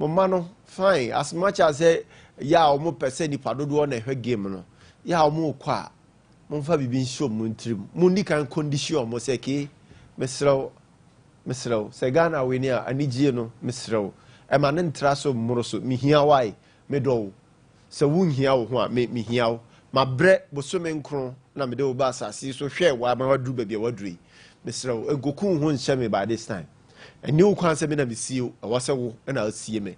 Momano, fine. As much as ya omo pese ni padodo na ehwe game no. Ya omo kwa. Momfa bibi show mun trim. Mundi kan condition mo se ke mesrew se Ghana we ni anigye no mesrew. E ma ne ntra so mmoro so mihia wai medo. Se wunhia wo ho a mihia wo. Ma bre bosome nkron na me de wo ba asase so hwe wa ma wadu ba bia wadui. Mesrew enkoku ho nhyɛ me by this time. And you can't say, I see you, I was a and I'll see me.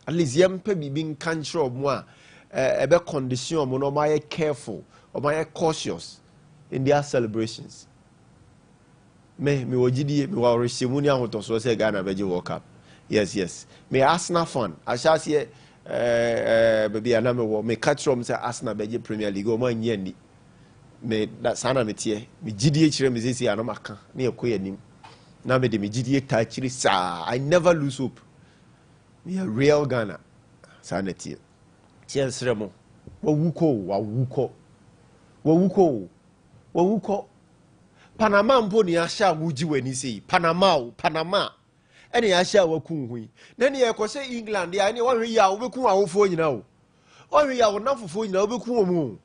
At least young baby being country of moi, a better condition, or my careful, or my cautious in their celebrations. Me wajidi, me wa reshimunia hoto so say Ghana beji woke up. Yes. Me asna fun. I shall say, baby, aname wo me catch from say asna beji Premier League or my yendi. Me that sana me tie, me GDH remizisi anamaka, ni okoye nim. Na me de me GDA tachiri sa I never lose hope. Me a real Ghana. Sanity. Cheers remo. Wa wuko. Panama mpo ni asha wuji weni sei. Panama. Ene asha waku hui. Nani e ko se England ya ni wan ya obeku awofo nyina o. Wan ya wonafofo nyina obeku omu.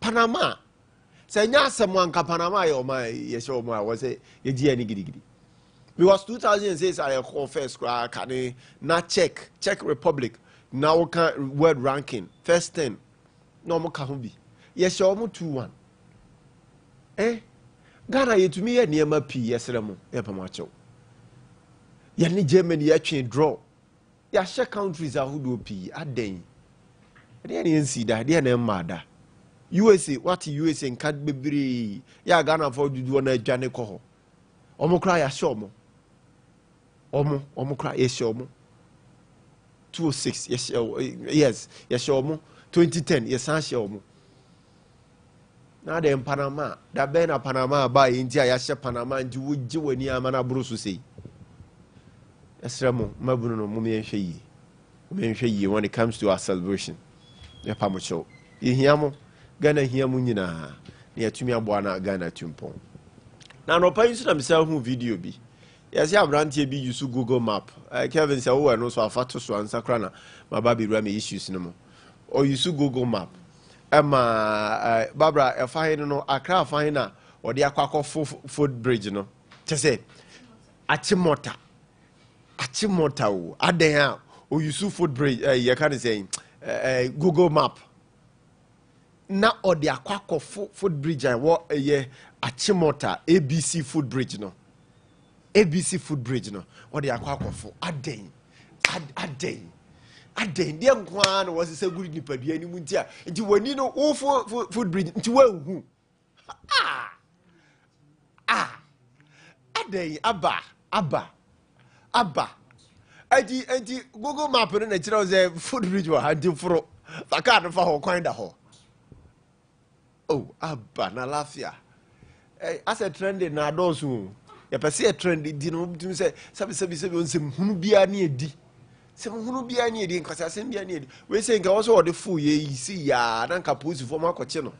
Panama. Say nya someone ka Panama yo my yes yo my was say ye gi ani gidi. Because 2006 I call first can na Czech Republic now can world ranking first 10 no mo ka ho bi. Yes yo mo 2-1. Ghana ye to me ye niema pi yesere mo e pamacho. Ye ni Germany ye twen draw. Ya share countries ahudo pi aden. De ni nsi da de na mada. USA, what USA and cat baby, ya Ghana for do na adwane ko ho. Omo kra ya show mo. Omo kra ya show mo. 206 yes, ya show mo. 2010 yes san show mo. Na de Panama, da be na Panama ba India ya she Panama nji woji wani amana brusu sei. Esremo, mabunu no mumi enhwe yi. Mumi enhwe yi when it comes to our celebration. Ya pamocho. Yihiamo Ghana here munyina na yatumi aboa na Ghana tumpon na no pa yinsu na misal hu video bi yes ya brantie bi use Google Map Kevin say wo no so afato so ansakra na maba bi rame issues no mo o use Google Map Barbara efahin no Accra afahin na odi akwakọ foot bridge no che say achimota o aden a o use foot bridge you can say Google Map na odi akwakọ foot bridge I wo achimota ABC foot bridge no odi akwakọ fo aden de nkwa no was say good nipadua ni munti a nti wani no wo foot bridge nti wa hu aden aba enti Google Map no na kira say foot bridge wa hanti foro faka no fa ho kwan da ho. Oh, abba na lafia. As a trend na dosu. Ya pese a trend di no mtum se sabi onsem hunu bia na edi. Se hunu bia na edi nkwasa sem bia na edi. We say nka wo so ode fu ye isi ya na nka pose for makoche no.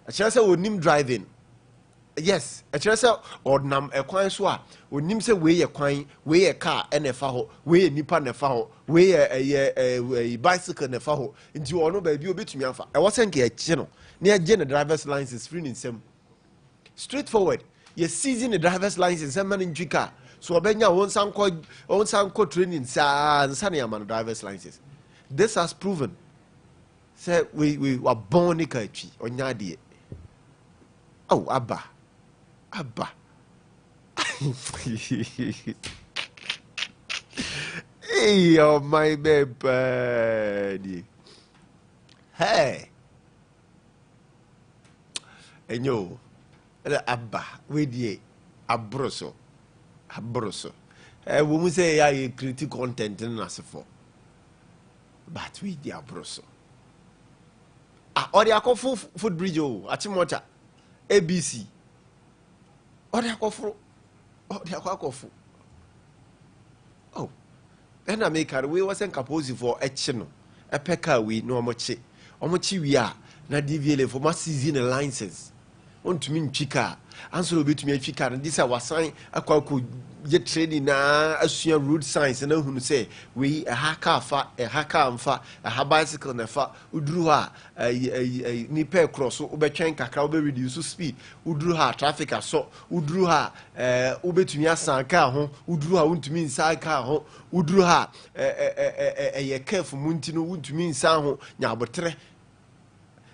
A chere se onim driving. Yes, a chere se odnam ekwan so a onim se we ye kwan, we ye car na fa ho, we ye nipa na fa ho, we ye bicycle na fa ho. Nti ono ba bi obetumi afa. E wo se nka e che no. Near Jenna driver's license free in some straightforward. You're seizing the driver's license and man in Jika. So Benya won't sound training and Sunny man driver's license. This has proven. Say we were born Nikachi on Yadi. Oh, Abba. Hey, oh my baby. Hey. Enyo abba we die abroso we mu say ya critic content na asefo but we die abroso odi akofo foot bridge o achimocha ABC odi akofo oh then I make we wasn't supposed for echino epeka we no omochi wi a na DVL for ma season license want to mean chica. Answer bit me chica, and this I was sign a quack get training now as your road signs and who say we a hacker fat, a hacker and fat, a ha bicycle and a fat, udruha a nipe cross, ubechenka, crowd reduce speed, udruha traffic assault, udruha ubetumia sanka home, udruha won't to mean saka home, udruha a careful muntino won't to mean sound nyabotre.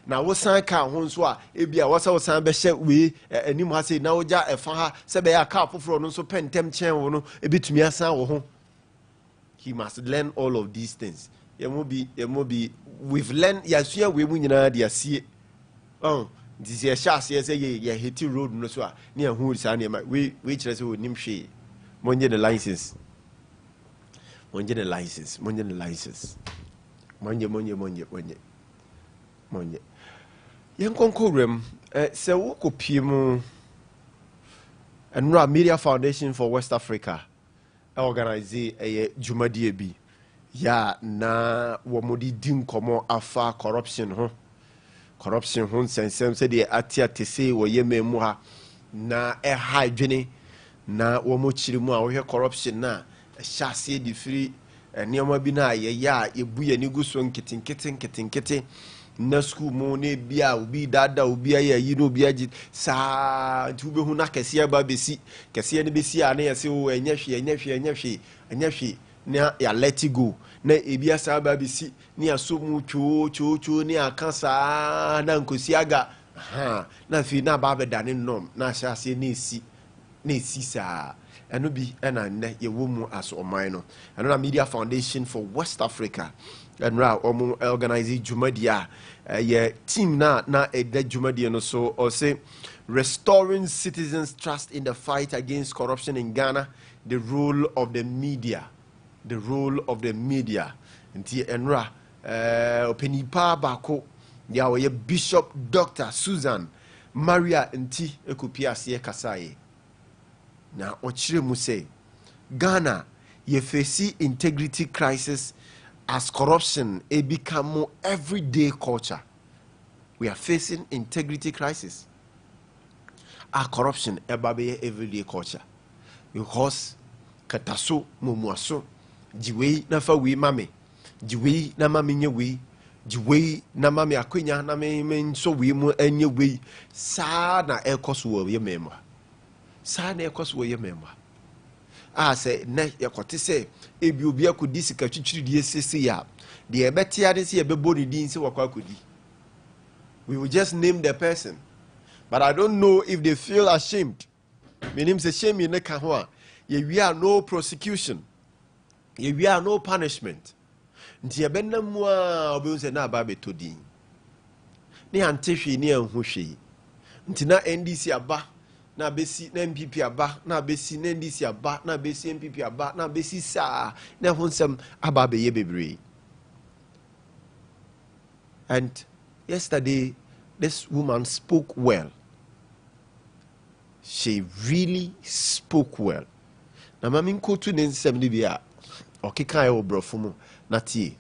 Na wo san ka ho nso a ebia wo sa san be hye we anim ha sei na wo ja efa ha se be ya ka foforo no nso pentem chen wo no ebetumi asan wo ho. He must learn all of these things. Yemobi we've learned yasua we mu nyina de asie. This ye sha se ye hiti road no so a ne hu sa ne ma we kire se wo nim hwe. Monye the license. Monye the license. Monye the license. Monye. Yenkonkorem se wo kopie mu Enra Media Foundation for West Africa organize a Jumadie bi ya na wo modi din komo afa corruption ho sensem se de atia tese wo yememu ha na ha dwene na wo mo chiri mu a wo hwe corruption na hyase di free nioma bi na ye ya ebu ye ni guso nkete na school mo ne bia obi dada obi aye yi no obi agi sa nti ube hu na kese ba besi kese ne besi a na yese o enye hwe na ya let it go na ebi asa ba besi ni aso mu cho ni akasa na nkosi aga na fi na ba be dane nom na hyase na esi sa eno bi na ne ye wo mu aso oman no eno na Media Foundation for West Africa and ra omo organize Jumadia ye team na eda Jumadia no so or say restoring citizens trust in the fight against corruption in Ghana, the role of the media nti enra openipa bako ya we Bishop Dr. Susan Maria nti ekopia se kasaye na ochire mu say Ghana ye face integrity crisis as corruption become more everyday culture. We are facing integrity crisis. Our corruption be everyday culture. Because kataso mumuaso jiwe na fa we mame jiwe na mame nye we jiwe na mame akwenya na me so we mu enye we sa na ekoso wo ye memwa say ne yakote say ebi obi akodi sika twitwiri die sese ya de ebete ade se ebebo ni din se wakwa akodi. We will just name the person, but I don't know if they feel ashamed. Meaning say shame in ka ho a we are no prosecution, we are no punishment. Nti ebenam a obi se na ba beto din ne ante hwe ne anhu hwe nti na NDC aba na besi na MPP aba na besi na NDC aba na besi MPP aba na besi sa na honsem aba be ye bebre. And yesterday this woman spoke well. She really spoke well. Na mami nkotu ne nsem ni bia okeka e obrofo mu na tie.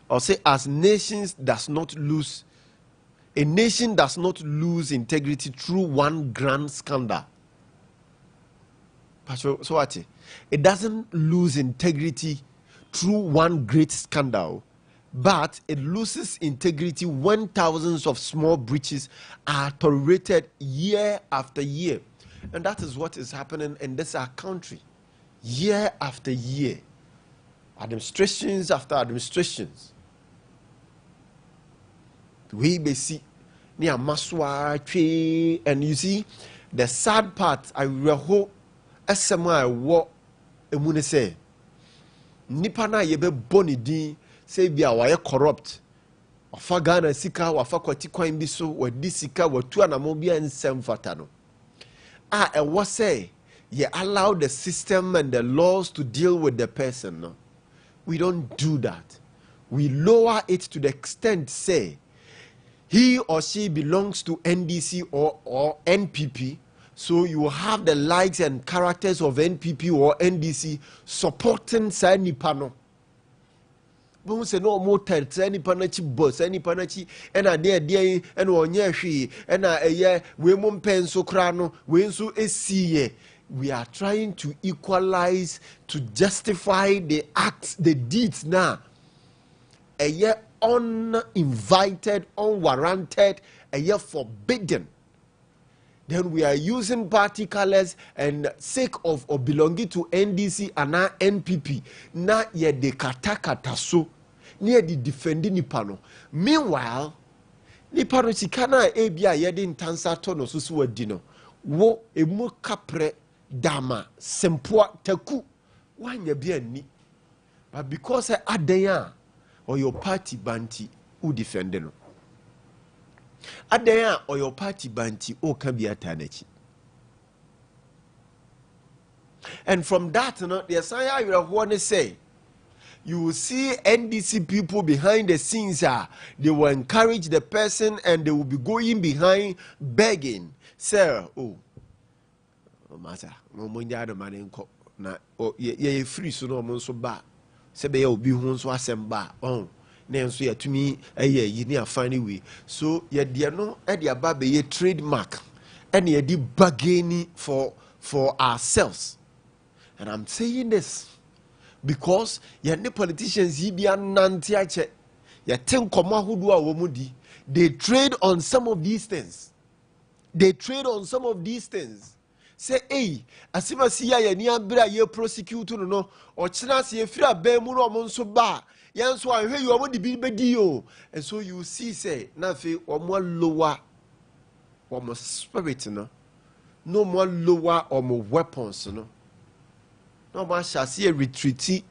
Or say as nations does not lose a nation does not lose integrity through one grand scandal. So what? It doesn't lose integrity through one great scandal, but it loses integrity when thousands of small breaches are tolerated year after year. And that is what is happening in this our country. Year after year. Administrations after administrations. We may see near Maswa tree, and you see the sad part. I reho SMI wo emune say nipa na yebe boni din say bia wa corrupt wafa Ghana sika wafa kwati kwan bi so wadi sika watu anamo bia nsem fata no e was say ye allow the system and the laws to deal with the person. No, we don't do that. We lower it to the extent say he or she belongs to NDC or NPP, so you will have the likes and characters of NPP or NDC supporting Sani Pano. But who say no more tell any panachi boss, any panachi, and a dear, and one year she, and a year, we won't pen so crano, we so a see. We are trying to equalize, to justify the acts, the deeds now. A year uninvited, unwarranted, a year forbidden. Then we are using party colors and sake of or belonging to NDC and now NPP. Now ye de kata so near the defending nipano. Meanwhile, nipano chikana ebia ye de intansa tono susu dino. Wo emu kapre dama sempoa taku wanya bia ni. But because adenya or your party banti who defend no. Adaya or your party banti o can be atanachi. And from that, the sign you want to say, you will see NDC people behind the scenes. They will encourage the person and they will be going behind begging. Sir, matter, no money money na ye free so no monso ba. Sebe ye obi hu so asemba. Nenso ya tumi yi ni afani we so ye de no e de aba be ye trademark and ye di bargaining for ourselves. And I'm saying this because ye ne politicians yi bia nante ache ye tin komo ahodo a wo mu di, they trade on some of these things. Say hey asima si ya ni abira ye prosecute no o kina se ye fira ba mu no mo nso ba. And so you see, say, nothing or more lower or more spirit, no more lower or more weapons, no more shall see a retreat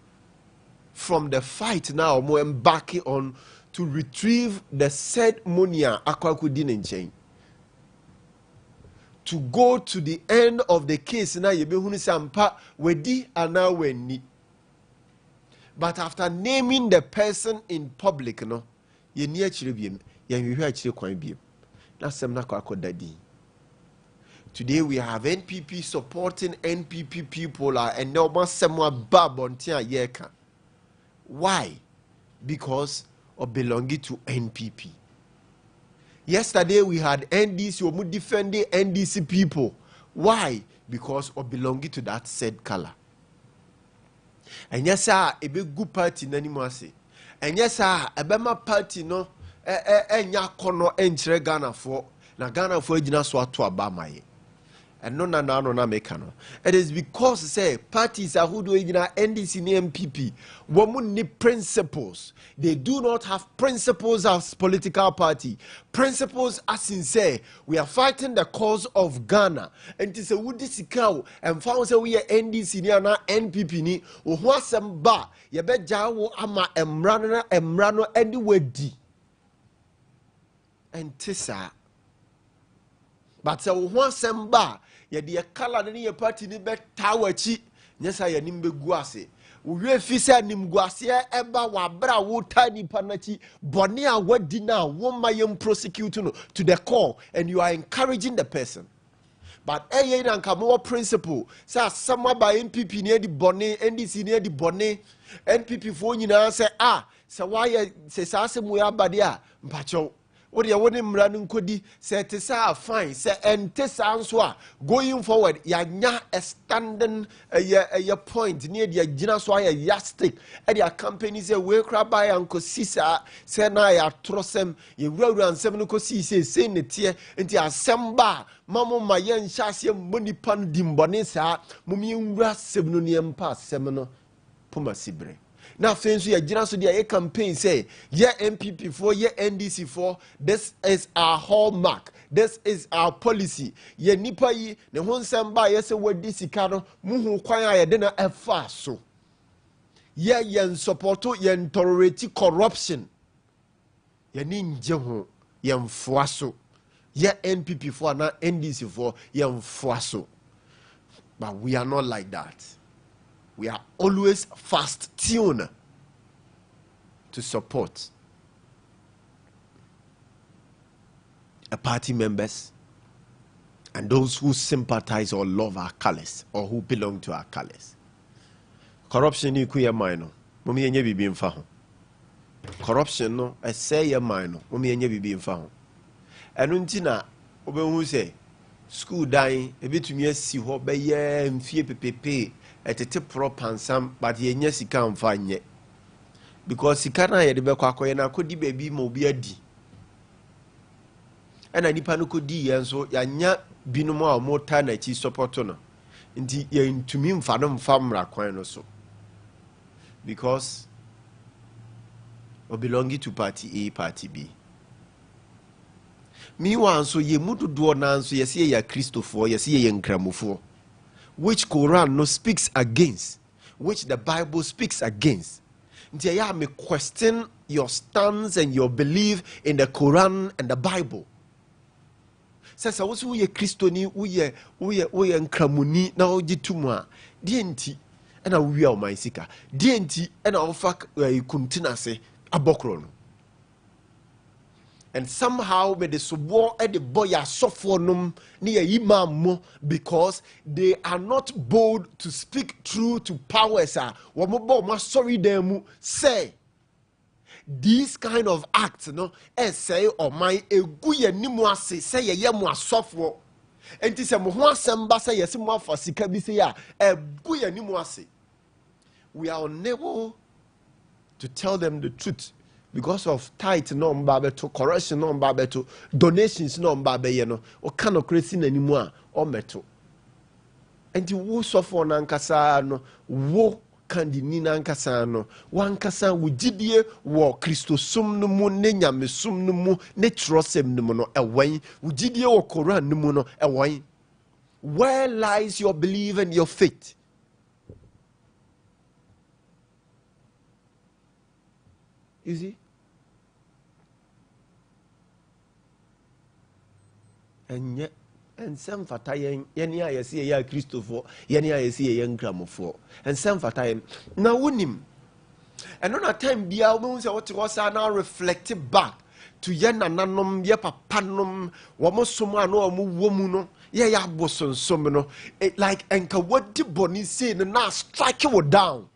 from the fight now, more embarking on to retrieve the said monia aquakudin in chain. To go to the end of the case now, you be huni sampa wedi and now when ni. But after naming the person in public, you near Chiribium, you hear Chiribium. That's some daddy. Today we have NPP supporting NPP people and no more someone bab on tia yeka. Why? Because of belonging to NPP. Yesterday we had NDC who defending NDC people. Why? Because of belonging to that said color. And yes, sir, a big good party anymore. And yes, sir, a Bema party no kono enchre Ghana for na Ghana for ejina so ato abamaye. And no na mekano. It is because say parties are who do ejina NDC and MPP. Women need principles. They do not have principles as political party. Principles as in say we are fighting the cause of Ghana. And it is a woody sikao and found say we are NDC ni na NPP ni uhwasem ba ye beja wo ama emrano anywhere di. And tisa but say uhwasem ba ye de kala ni ye party ni be tawachi nyesa ye nimbe guase. We fisa nimguase eba wabra wuta ni panachi boni a wadi na woma yem prosecute no to the core and you are encouraging the person. But eye na nka mo principle say sama ba NPP near the boni NDC near the boni NPP fo nyina say say why say sa asemu ya bade a mpacho what you want him kodi say tesa fine say and tesa so going forward ya nya a standing a point near the gina so ya yastic and your company say we crab by uncle sisa say na ya trosem ye wura nsem no ko say ne tie enti asemba mamo ma ye nhyase moni pan dimbone sa mumi wura sem no ne mpa sem no poma sibre. Now, friends, we are just a campaign say, yeah, MPP for, yeah, NDC for, this is our hallmark, this is our policy. Yeah, nipa yi, ne hon samba, yes, a word this ikano, muhu kwaya ya dena efa so. Yeah, yen supporto, yen tolerate corruption. Yeah, ninjeho, yen fwaso. Yeah, NPP for, na NDC for, yen fwaso. But we are not like that. We are always fast tuned to support a party members and those who sympathize or love our colors or who belong to our colors. Corruption ni kuya minor. Mumi yenye bibi mfaho. corruption no say your mind no o me nya bibi mfa ho eno nti na obehu say school dan ebetumi asi ho be ye mfie pepepe etete pro pansam but ye nya sika mfa nye because sika na ye de be kwakoye na akodi baby ma obi adi ena nipa no kodi ye nso ya nya binom a mo ta na chi support no nti ye ntumi mfa no mfa mra kwan no so because we belong to party A, party B. Meanwhile, so ye mudu do na so ye see ya Christopher, ye see ye nkramofo, which Quran no speaks against, which the Bible speaks against. Nti ya me question your stance and your belief in the Quran and the Bible. Sasa wosu ye Christoni, uye nkramuni na ojitumu a, die nti ena uwi o maisika. Die nti ena ofa kuntina se abokro no. And somehow me the subo e the boy asofo nom ne imam mo because they are not bold to speak true to powers wo mo bo mo sorry dem mu say these kind of acts no say o man egu ye nimu ase say ye mo asofo enti se mo ho asem ba say yesi mo afa sika bi say egu ye nimu ase. We are unable to tell them the truth because of tithe no mba to correction no mba to donations no mba be ye no o kind of crazy nanimu a o meto enti wo sofo na nkasa no wo kandini na nkasa no wankasa wugidie wo kristosum no mu ne nyamesum no mu ne trosem no mu no ewan wugidie wo Quran no mu no ewan. Where lies your belief and your faith? You see? And yet, and some fatayen, yeni a yesi ya Christopher, yeni a yesi ya nkramofo, and some fatayen. Now, wunim. And on a time, be our moons, what was now reflected back to yen and nanom, ye papanum, wamosuma no mu womuno, ye ya boson somno, it like enka what the boni say, and now strike you down.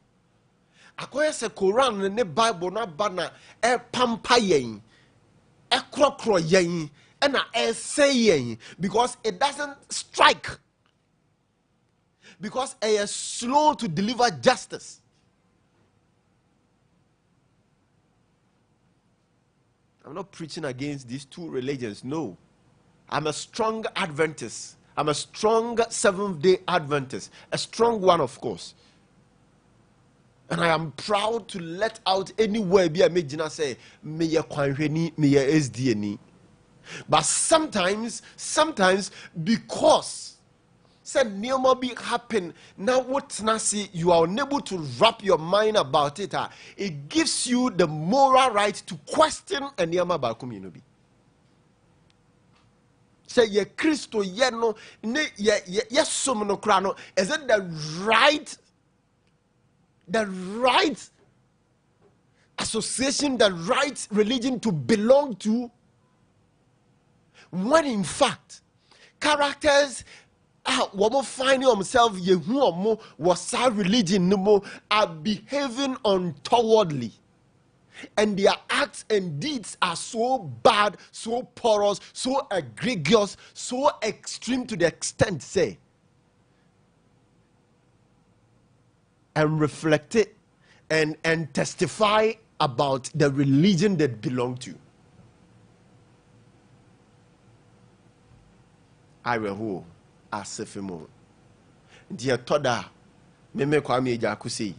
Akoya se Quran ne Bible na bana e pampa yen e krokro yen e na e say yen because it doesn't strike, because it is slow to deliver justice. I'm not preaching against these two religions, no. I'm a strong Adventist. I'm a strong Seventh-day Adventist, a strong one, of course. And I am proud to let out anywhere be a major say me ye kwanhweni me ye SDNE. But sometimes because said nearly be happen now what nasi you are unable to wrap your mind about it. It gives you the moral right to question a nearma bakuminobi. Say ye Christo ye no ne ye sumno krano. Is it the right association, the right religion to belong to, when in fact characters woman finding themselves yehu was our religion no more are behaving untowardly, and their acts and deeds are so bad, so porous, so egregious, so extreme to the extent say and reflect it and testify about the religion they belong to. I will who asefimo. Dear Toda, Meme Kwame Agyarko say,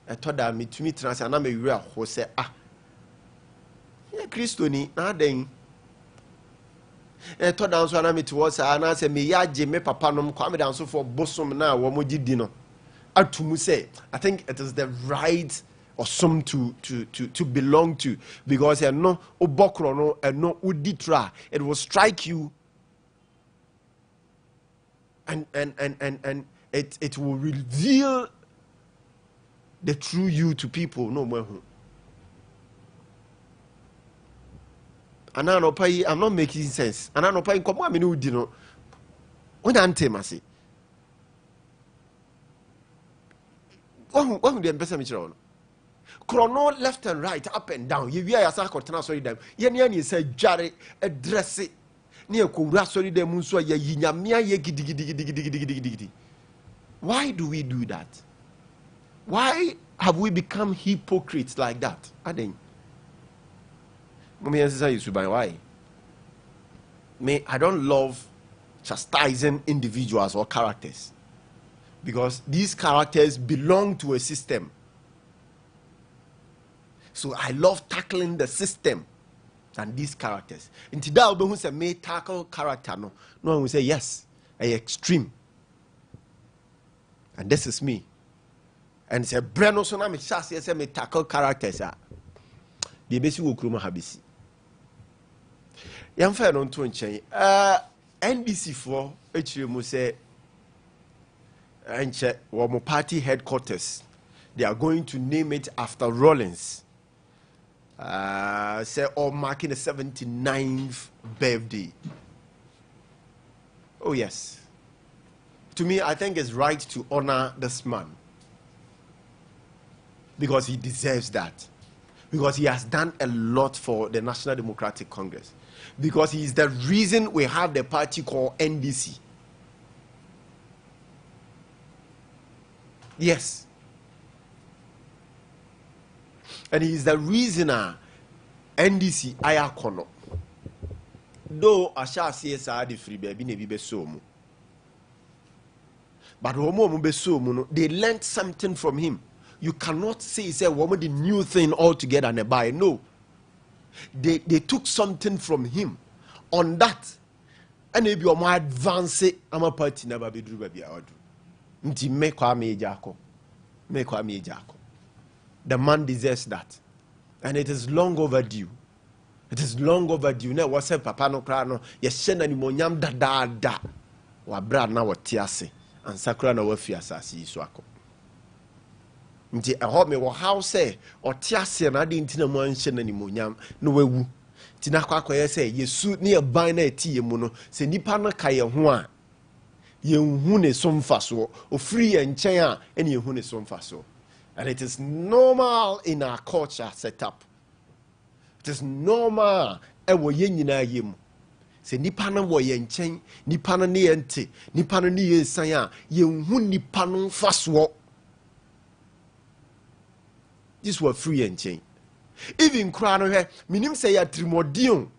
a Toda me to me trans and I'm a real who say, Christoni, then. A Toda answer me towards her and I say, me yaji me papanum Kwame down so for bosom now, womoji dino. To say, I think it is the right or some to belong to, because you know obokro no and no uditra, it will strike you and it will reveal the true you to people no more. And I know I'm not making sense. And I know pay come me no di no. When antemase. One the person me chiro no. Chrono left and right, up and down. You hear yourself continue sorry them. Yen say jare a dress it. Near Kura sorry them unso ye yinyamia ye gidi. Why do we do that? Why have we become hypocrites like that? I think. Why? I don't love chastising individuals or characters because these characters belong to a system. So I love tackling the system and these characters. And today who say may tackle character no one will say yes, I extreme. And this is me. And say Breno so na me chance say me tackle characters ah. The besi wo kroma habisi. Yam fa no nto nchen. NDC for mu say enche wo party headquarters. They are going to name it after Rawlings. Say all marking the 79th birthday. Oh yes. To me, I think it's right to honor this man because he deserves that. Because he has done a lot for the National Democratic Congress. Because he is the reason we have the party called NDC. Yes. And he is the reason NDC ayakono. Though Asha CSR the free baby nebi be so mu. But they learned something from him. You cannot say woman the new thing altogether and buy. No. They took something from him on that. And maybe you more advance it. I'm a party never be baby. Nti me Kwame Agyarko. The man deserves that. And it is long overdue. It is long overdue. Ne wase papa no kra no ye hye na ni monyam da. Wa bra na wote ase. Ansakra na wafi asase so akọ. Nti ehọ me wo how say ote ase na de ntina mo anhye na ni monyam no wawu. Nti na kwakoye say Yesu ne ye ban na eti ye mu no se nipa no ka ye ho a ye hu ne so mfaso ofiri ye nchen a ene ye hu ne so mfaso. And it is normal in our culture setup. It is normal. Ewo ye nyina ye mu. Se nipa no wo ye nchen, nipa no ne ye nte, nipa no ne ye san a ye hu nipa no mfaso. This was free and chain. Even crown here, minim say ya trimodion.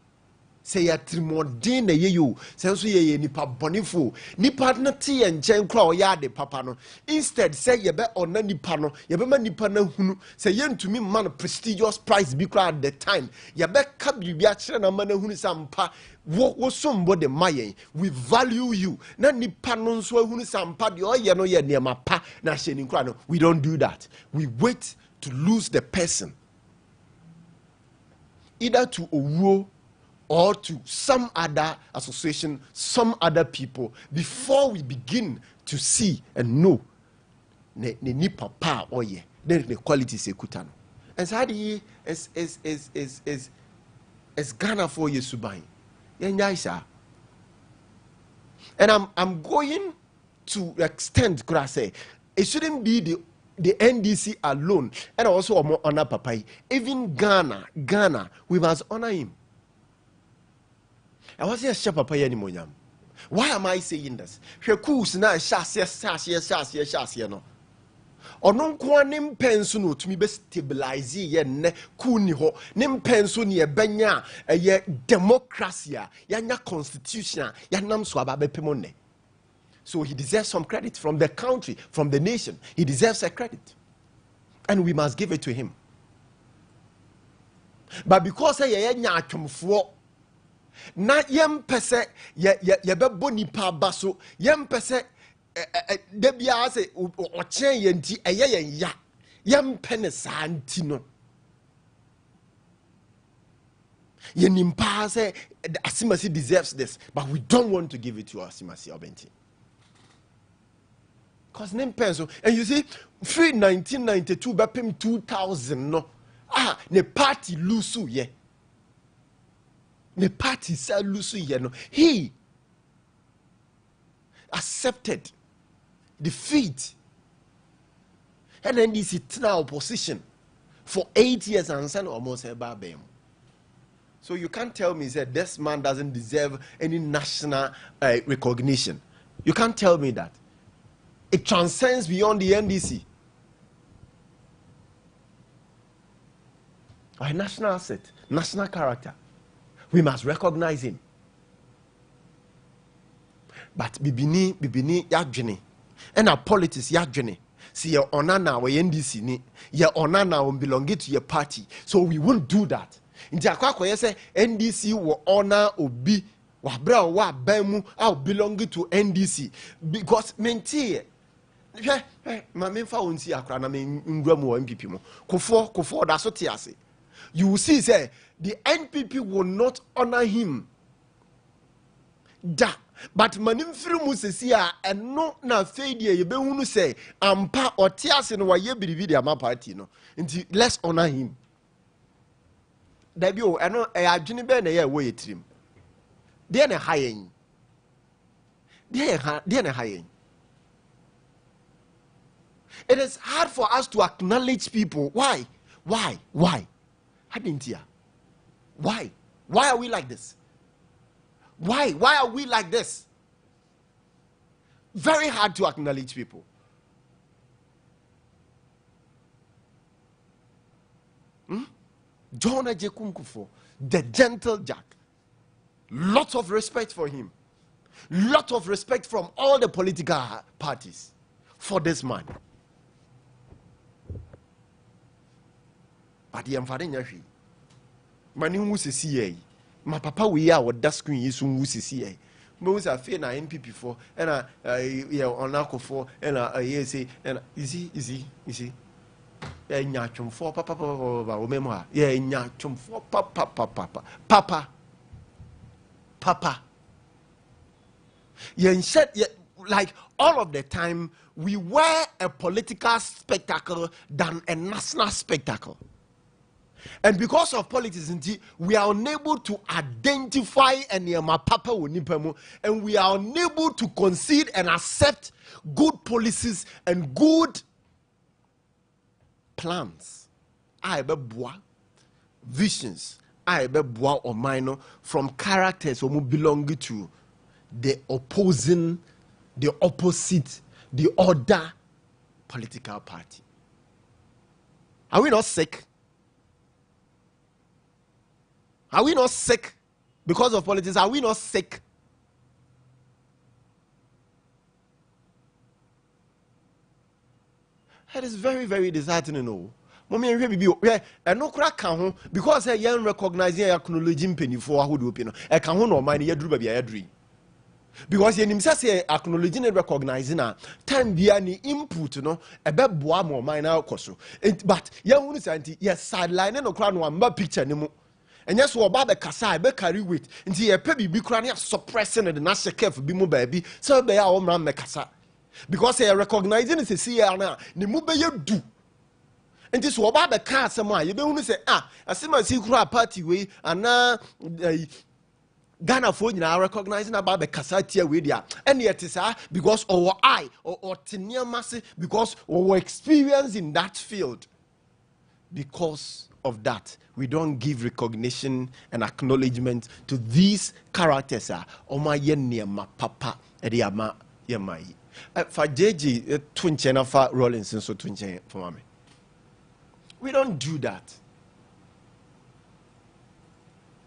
Say ya trimodin na ye you. Sensu ye nipa bonifo. Nipa na ti and chain crow ya de papa no. Instead, say ye be on nipa no. Ye be man nipa na hunu. Say yen to me man prestigious prize be crowd at the time. Ye be kab you be a chere na man hunu sampa. Wo somebody mayen. We value you. Na nipa no nso hunu sampa de o ye no ye niema pa na hye ni crown no. We don't do that. We wait to lose the person either to Owuo or to some other association, some other people before we begin to see and know ne nipa pa oye then the quality sekutano. And so is Ghana for Yesubai. And I'm going to extend grase. It shouldn't be the NDC alone, and also honor Papai. Even Ghana, we must honor him. I was here, Papai anymore. Why am I saying this? Shekus na shasiye no. Ono kwa nim penso no to me be stabilize ye ne kuni ho nim penso ne benya ye democracy ya nya constitution ya nam so aba bepemo ne. So he deserves some credit from the country, from the nation. He deserves a credit. And we must give it to him. But because ye nya atwomfo na yem pese ye bebo nipa baso yem pese de bia se o chen ye nti eye ya yem pene sa nti no ye nimpa se Asimasi deserves this, but we don't want to give it to Asimasi Obenti. Because name pencil, and you see, free 1992, bapim 2000, no. Ne party lusu ye. Ne party sa lusu ye, no. He accepted defeat. And then this is now opposition for 8 years and send almost a babem. So you can't tell me that this man doesn't deserve any national recognition. You can't tell me that. It transcends beyond the NDC. A national asset, national character. We must recognize him. But bibini yadwene. And our politics yadwene. See your honor now we NDC ni. Your honor now belong to your party. So we won't do that. Inti akwa say NDC will honor obi wabra wa bemu au belong to NDC because menti ma memfa wonsi akra na me ngwamu wa MPP mo. Kofo da so tiase. You will see say the NPP will not honor him. Da. But manim firi mu sesi a eno na failure ye be hunu say ampa otiase no waye biribi de ama party no. Nti let's honor him. Dabi o eno adwene be na ye wo yetrim. De na hayen. De na hayen. It is hard for us to acknowledge people. Why? Hadintia. Why are we like this? Why are we like this? Very hard to acknowledge people. John Ajekumkufo, the gentle Jack. Lots of respect for him. Lot of respect from all the political parties for this man. But the Amfadenyashi, Mani Musisi, my papa we are what that screen is Musisi. Most are fair na NPP for and on Alco for and say and easy. Nyachum for papa memoir. Yeah, nyachum for papa. Yeah, like all of the time, we were a political spectacle than a national spectacle. And because of politics, we are unable to identify any papa and we are unable to concede and accept good policies and good plans. I be bois visions. I be bois or minor from characters who belong to the opposite, the other political party. Are we not sick? Are we not sick because of politics? Are we not sick? It is very, very disheartening. No, mommy, and no crack because I am recognizing acknowledging penny for who do opinion. I can't no mind your dream. Because you say acknowledging and recognizing time be any input, a bit boa more mine out coso. But young santi, yes, sideline and no crown one picture anymore. And yes, what Baba Kasa, be carry weight until a baby be crying suppressing the national care for Bimo baby, so be our man Mekasa. Because they are recognizing it's a CR the move you do. And this what Baba Kasa, you don't say, I see my secret party way, and now Ghana for now recognizing about the Kassatia with ya. And yet is because our eye or tenure massive, because our experience in that field. Because of that, we don't give recognition and acknowledgement to these characters. Oma yenni ma papa ediama yemai. For JG twin channel for Rollins and so twin channel for me. We don't do that.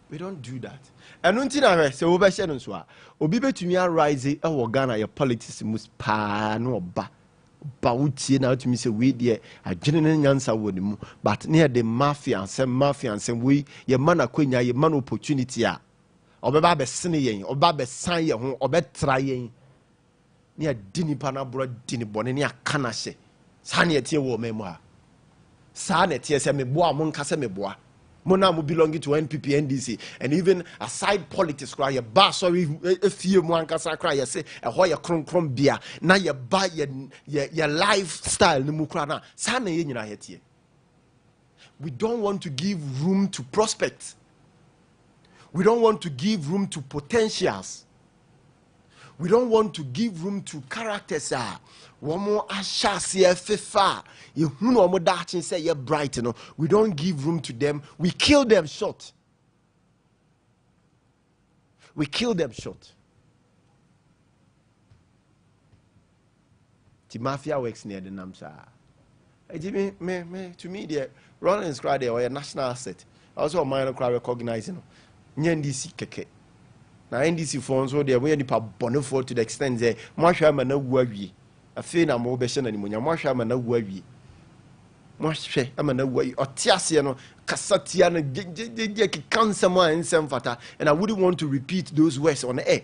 We don't do that. And until I say over Shannon Swa, Obibe to me rise a Ghana, your politics must pa no ba. Bauti now to me say we dear a general answer with him, but near the mafia and some we your man a queen your man opportunity or babe sinning or babe sign or bet trying near dinny panabra dinny bonnia canashe. Sanya tea war memoir. Sana tea se me bois mon cassa me bois. Monamu belonging to NPP, NDC, and even aside politics, cry a bar. Sorry, a few one cassa cry. I say a hoya crum beer. Now you buy your lifestyle. Numukrana. Sana yena here. We don't want to give room to prospects. We don't want to give room to potentials. We don't want to give room to characters. One more ashasi fefa. You know more that say you're bright. We don't give room to them. We kill them short. We kill them short. The mafia works near the Namsa. To me, the Rollins crowd or a national asset. Also, a minor crowd recognizing. NDC keke. Now, NDC phones, so they are way bonifo to the extent that Marsham no worry. A fin and more besson anymore. Marsham no worry. Marsha, I'm no way. Or Tiasiano, Cassatiana, cancer and some fata. And I wouldn't want to repeat those words on the air.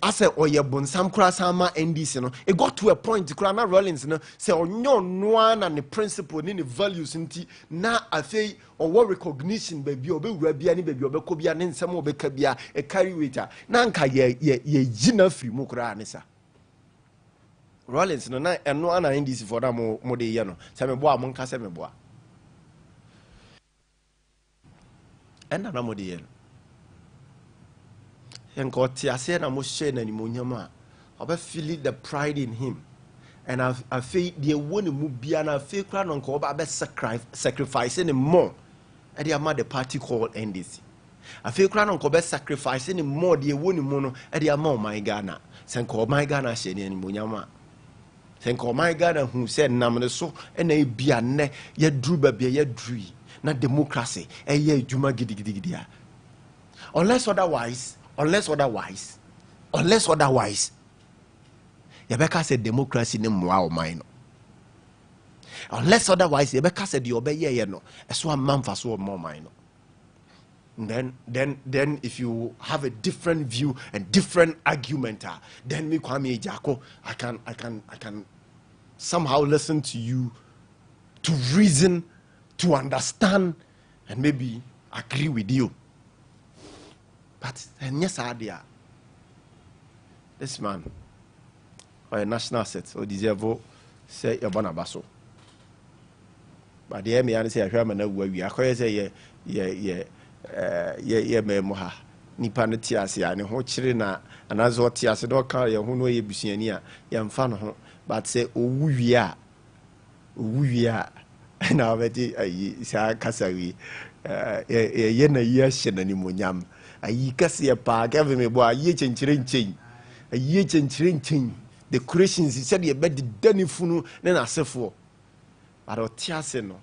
I said, oh, yeah, bon, some cross hammer NDC. It got to a point to Crana Rollins, say, oh, no one and the principle, any values, now I say, or what recognition, baby, or be any baby, or be an some of a carry waiter. Nanka, ye, Gina free Mukranisa. Rollins, no, and no one NDC for them more yano. Sameboa, Monka Sameboa. And another model. And God, I said, I'm most shame anymore. I feel the pride in him. And I feel the one who be and I feel crown on call about sacrificing him more. And the amount the party called NDC. I feel crown on call sacrificing him more. The one mono at the amount my Ghana. Send call my Ghana shady and Munyama. Send call my Ghana who said Namana so and a be a ne yet drew baby yet drew. Not democracy. A ye Juma gidigidia. Unless otherwise. Unless otherwise, Yabeka said democracy in wow mine. Unless otherwise, Yabeka said the obey ye no, as one man for so more mine. Then if you have a different view and different argument, then me Kwame Agyarko, I can somehow listen to you, to reason, to understand, and maybe agree with you. But yes, idea. This man, or a national asset, or deserve say a bonabasso. But the MA say, I hear no where we are. Say, yeah, memoha. Nipan Tiasia, and ho chirina, and as what Tiasa don't carry a who ye busiania, young fan, but say, oh, we are, and I bet it, Casawi, a year shen any munyam. A ye cassia park, every me boy, ye change. A ye change. The Christians, he said, ye bet the Denny Funu, then I say for. But Otiaseno,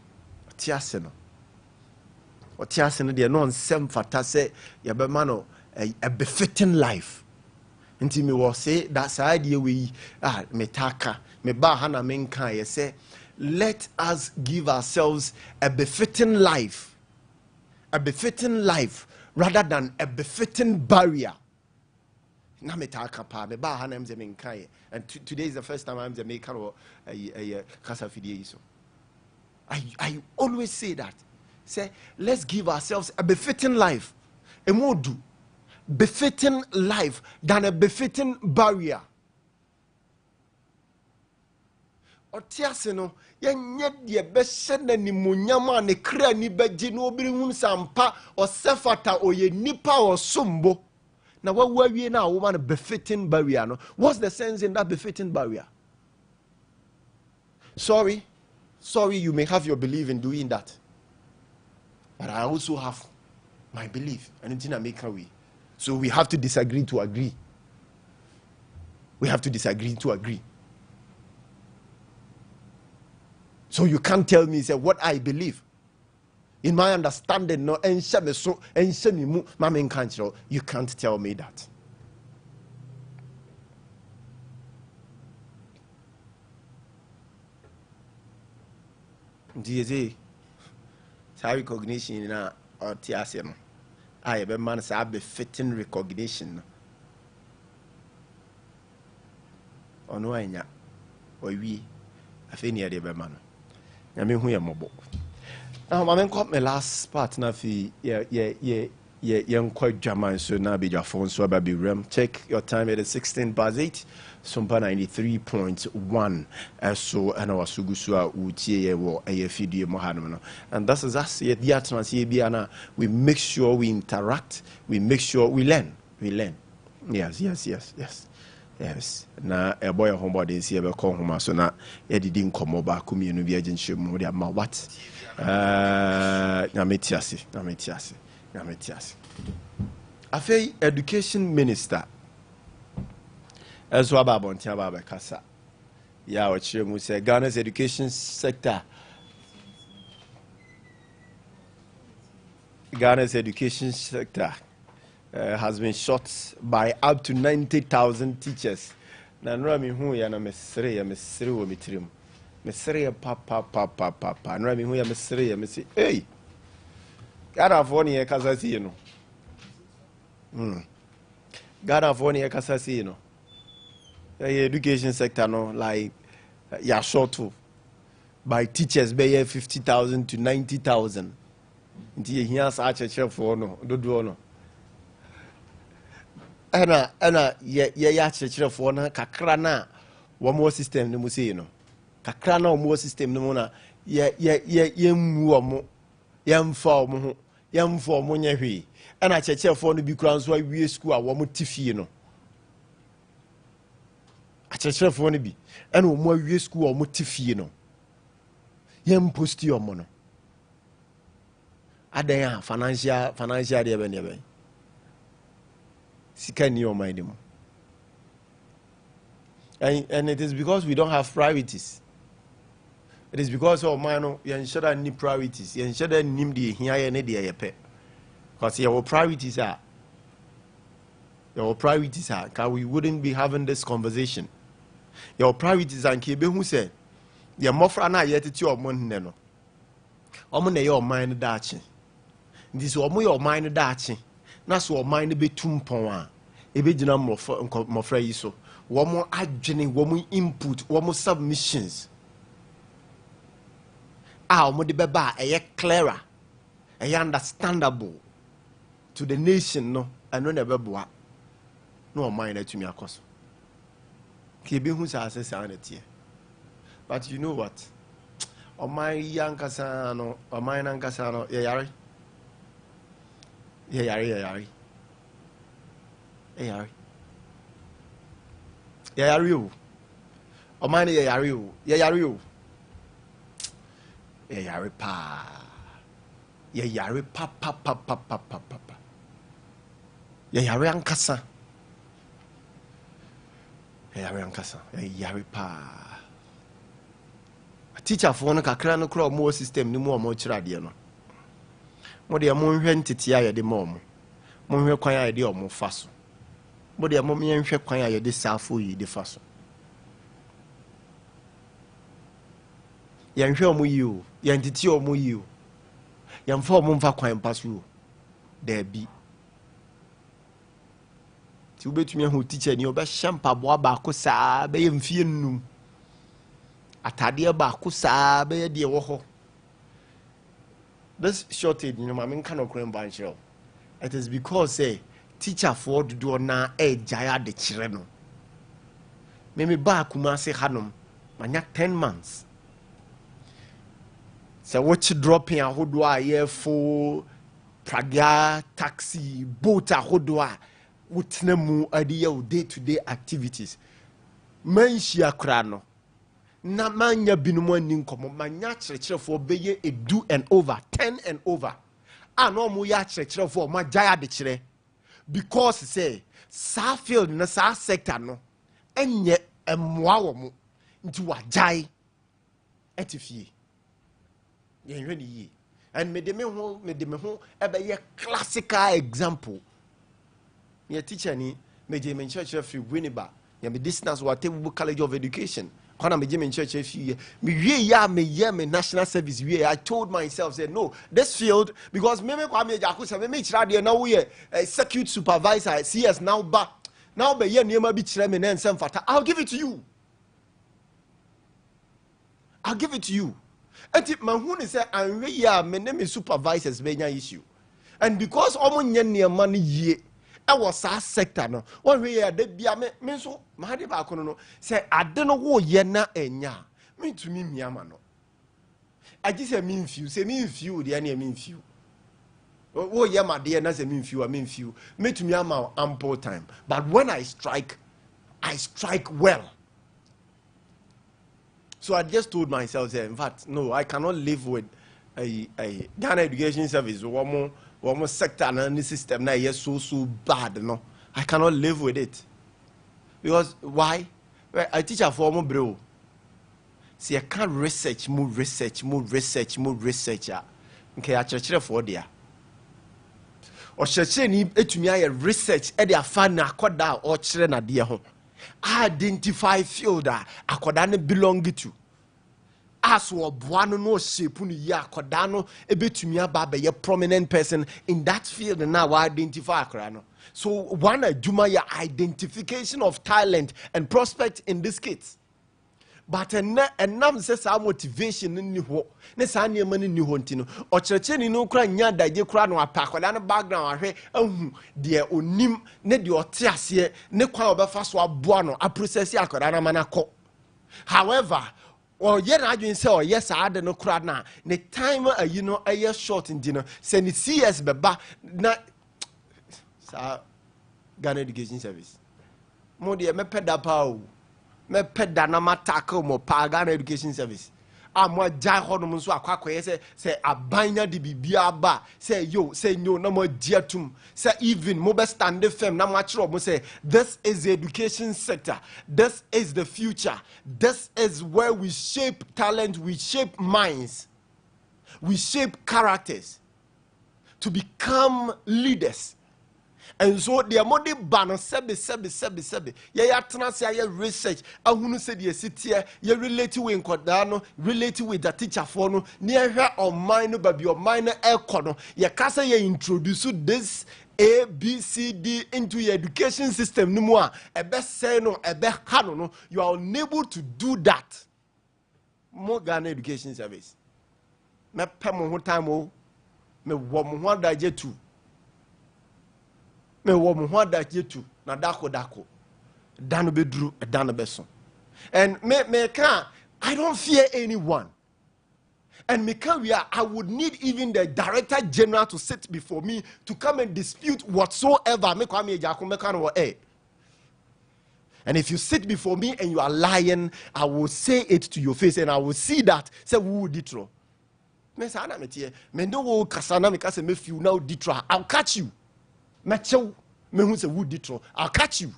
dear non sem fatase, Yabemano, a befitting life. Until me was say, that's idea we metaka, me bahana menka, ye say, let us give ourselves a befitting life. A befitting life. Rather than a befitting barrier. And today is the first time I'm Jamaican or a Casa Fideiso. I always say that. Say, let's give ourselves a befitting life. A more befitting life than a befitting barrier. Otiaseno, yet ye best send any munyama ne kra ni beji no biri hun sampa or sefata or ye nipa or sumbo. Now what were we now woman a befitting barrier? No? What's the sense in that befitting barrier? Sorry, you may have your belief in doing that. But I also have my belief and it's in a make a way. So we have to disagree to agree. So you can't tell me, say, what I believe. In my understanding, no, you can't tell me that. DZ, recognition na or tiasem. I have a man say befitting recognition. Or no, or we, I think near the man. I mean, who am I? I caught my last part now. Young quite German, so now be your phone, so I'll be rem. Check your time at 16:08. Sompa 93.1. So, and our Sugusua Utie or AFD Mohanamano. And that's us here, the Atlantic. We make sure we interact, we make sure we learn. Yes. Na a boy of homebody is here, call home, so now Eddie didn't come over, come in, be agent, what? Nametiasi. I feel education minister. As well, Baba Kasa. Yeah, what you say, Ghana's education sector. Ghana's education sector has been shot by up to 90,000 teachers. Na nra mi hu ya na mesre wo mitrim. Mesre papa. Nra mi hu ya mesre ya mesi. Hey. Ghana for ni e kasa si no. Ghana for ni e kasa si no. Education sector no like ya short by teachers be 50,000 to 90,000. Nti ehia sa achechefo no dodo no. Ana ye achechefo na kakra na wo mo system no mu sei no. Kakra na wo mo system no mu na ye mu wo mo yemfa wo mo ho yemfa wo mo nya hwe. Ana achechefo no bi kura nso awie school a wo mo tifie no. Achechefo no bi ana wo mo awie school a wo mo tifie no. Yem post yo mo no. Adaya financial de be sika ni o mind mu. And it is because we don't have priorities. It is because of man you should have need priorities. You should have need the here ne de yepe. Because your priorities are we wouldn't be having this conversation. Your priorities are ke be hu say the mofra na yetiti omo nne no. Omo na your mind dachi. This omo your mind dachi. Na so mind be tumpon a e be gina mofra yi so. Womo adwene, womo input, womo submissions. Omo de beba e clearer, e understandable to the nation no, and no never boa. No mind that to me akoso. Ke be hu sa sanity. But you know what? O my yankasa no, o my nankasa no, ye yare. O my ye yare pa. Ye yare pa. Ye yare ankasa. Ye yare pa. Teacher for no kakra no kro mo system ni mo chira de no. Mo de mo nhwe ntete aye de mo nhwe kwan aye de o mo fa so. Mo de mo nhwe kwan aye de safo yi de fa so. Ye nhwe o mo yi o, ye ntete o mo yi o. Ye mfa o mo mfa kwan pa so o. Da bi. Ti ubetumi hu teacher ni o be shampa bo ba ko saa be ye mfie nnum. Atade ba ko saa be de wo ho. This shortage, you know, I mean, cannot claim by show. It is because teacher for the do na jaya de chireno. Maybe ba kuma se hanum, manya 10 months. So what you dropping a hodwa ye for praga taxi boat a hodwa wutnemu idea day-to-day activities. Menshia krano. Na manya binumo ninkomo manya chrekere for beye a do and over 10 and over no mu ya chrekere for ma jaya de kire because say sa field na sa sector no enye emwa wo mu nti wa jai etifie ye hwe ni yi and me de me ho ebe ye classical example ye teacher ni me je me church free Winneba ye me distance wa Table College of Education. When I'm in church a few years, me national service. I told myself, said no, this field because me Kwame Agyarko me radio now we a circuit supervisor. CS now be ye near be chairman and some fata. I'll give it to you. And if my huni say I'm my name is supervisors be issue, and because omo near money ye. I was a sector no. One way de bia me so ma de ba kono no say ade no wo ye na enya. Me to me miama no. I just say me few, say me few de na me few. Oh, yeah, my dear, that's a mean few. Me to me, I'm ample time. But when I strike well. So I just told myself, in fact, no, I cannot live with a Ghana education service, one more sector and system now is so bad. No, I cannot live with it. Because why? Well, I teach a former bro. See, I can't research. Okay, I check for there. Or check ni etumi aye research e dey afa na akoda or kire na de ho. Identify field a akoda ne belong to. As wo boa no shape no ye akoda no ebetumi aba be ye prominent person in that field na we identify akora no. So one adwuma ya identification of talent and prospect in this case. But enam say sa motivation ni ho ne sa niam ni ho ntino o chereche ni no kura nya daje kura no apakoda no background ahwe ahu de onim ne de ote ase ne kwa obefa so aboa no a process akoda na manako. However, or yet I didn't say, yes, I had no crowd now. The time, you know, a year short in dinner. Send it CS Baba. Not Ghana Education Service. Modi, me peda pao. Me peda na matako mo pa Ghana Education Service. Moi jai hono munso akwakwa say abanya di bibia ba say yo say no na mo diatum say even mo be stand firm na mo achiro mo say this is the education sector, this is the future, this is where we shape talent, we shape minds, we shape characters to become leaders. And so the amount of banner sebe. Ya transfer ya research. Ahunu said ye sit here. You relate with Kodano, relate with the teacher for no near her or minor, but your minor air corner. Ya kasa ye introduce this A, B, C, D into your education system. No more. A best say no, a best no. You are unable to do that. More Ghana Education Service. Me pemo ho time o. Me wo mo ho adaje tu. Me wo mo ho adaje tu na dako dano bedru dano beso. And me can I don't fear anyone. And me can I would need even the director general to sit before me to come and dispute whatsoever. Me Kwame Agyarko me kan wo And if you sit before me and you are lying, I will say it to your face and I will see that say who ditro. Me say na me tie me no wo kasa na me kasa me fiu na ditro. I'll catch you. Mechew me hu se wood ditro. I'll catch you.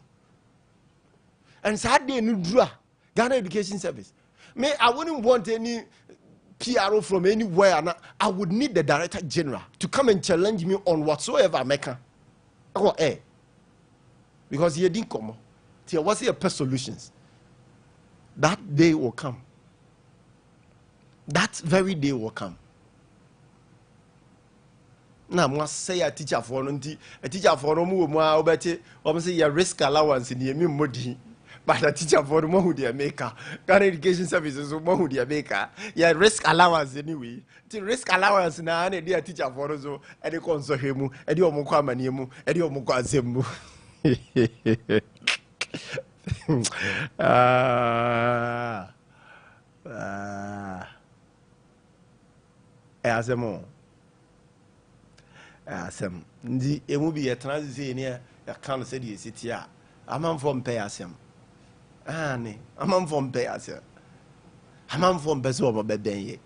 And Saturday no dra Ghana Education Service. Me I wouldn't want any PRO from anywhere. And I would need the director general to come and challenge me on whatsoever I make. Because he didn't come. There was a solutions. That day will come. That very day will come. Now, must say a teacher for a teacher for no more. Obeti, say your risk allowance in the modi. But a teacher for the who they maker. Ghana Education Services who they maker. Yeah, risk allowance anyway. The risk allowance na any dear teacher for us. And the console him, and your mukwa maniemu, and your mukwa zemu. Asemo. Asem ndi emu bi yetrana ze ne ya kan se de siti a amanfo mpe asem ne amanfo mpe asem amanfo mpe so obeben ye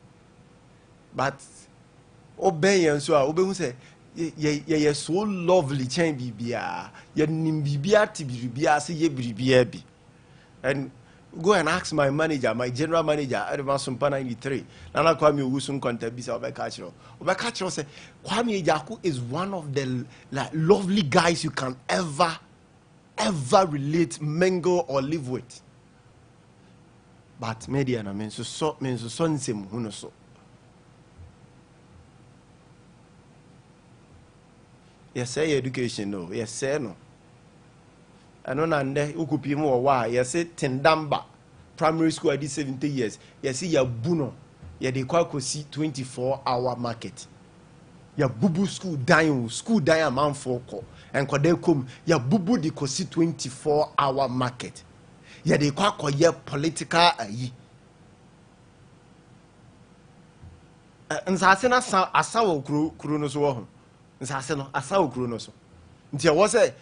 but obben so a obehu se ye so lovely chen bibia ye nim bibia ti bibia se ye bibia bi. And go and ask my manager, my general manager, at Sompa 93. Nana Kwame Usun Kontabisa Obekachiro say Kwame Agyarko is one of the lovely guys you can ever relate, mingle, or live with. But media na means so nsem huno so. Yes, say education no. Yes, say no. And on and there, Ukupi more why you say Tendamba primary school I did 70 years. You see ya buno, ya de kwa kosi 24-hour market. Ya bubu school dying man for ko and kode kum ya bubu de kosi 24-hour market. Ya de kwa koye political ayi. And sa asena asawo kuro no so ho. nsase no asa okuro no so nti e wo say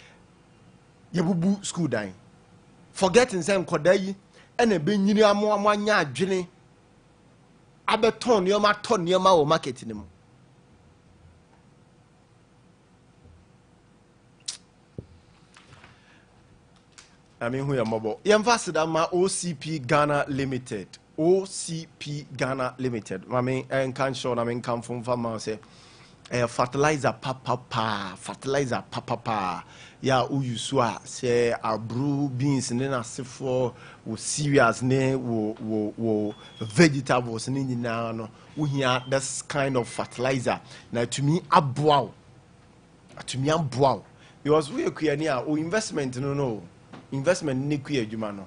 yebubu school dan forgetting say nkoda yi ena benyini amanya adwene abeton nioma ton nioma wo market ni mu I mean who ya mobo yemfa da ma OCP Ghana Limited mame enkan show na men kan fun fama say fertilizer papa ya uyusu a say abru beans ne na sefo wo cereals ne wo vegetables ne nyina no wo hia this kind of fertilizer na to me aboa because we akua ni a o investment no investment ni kua adwuma no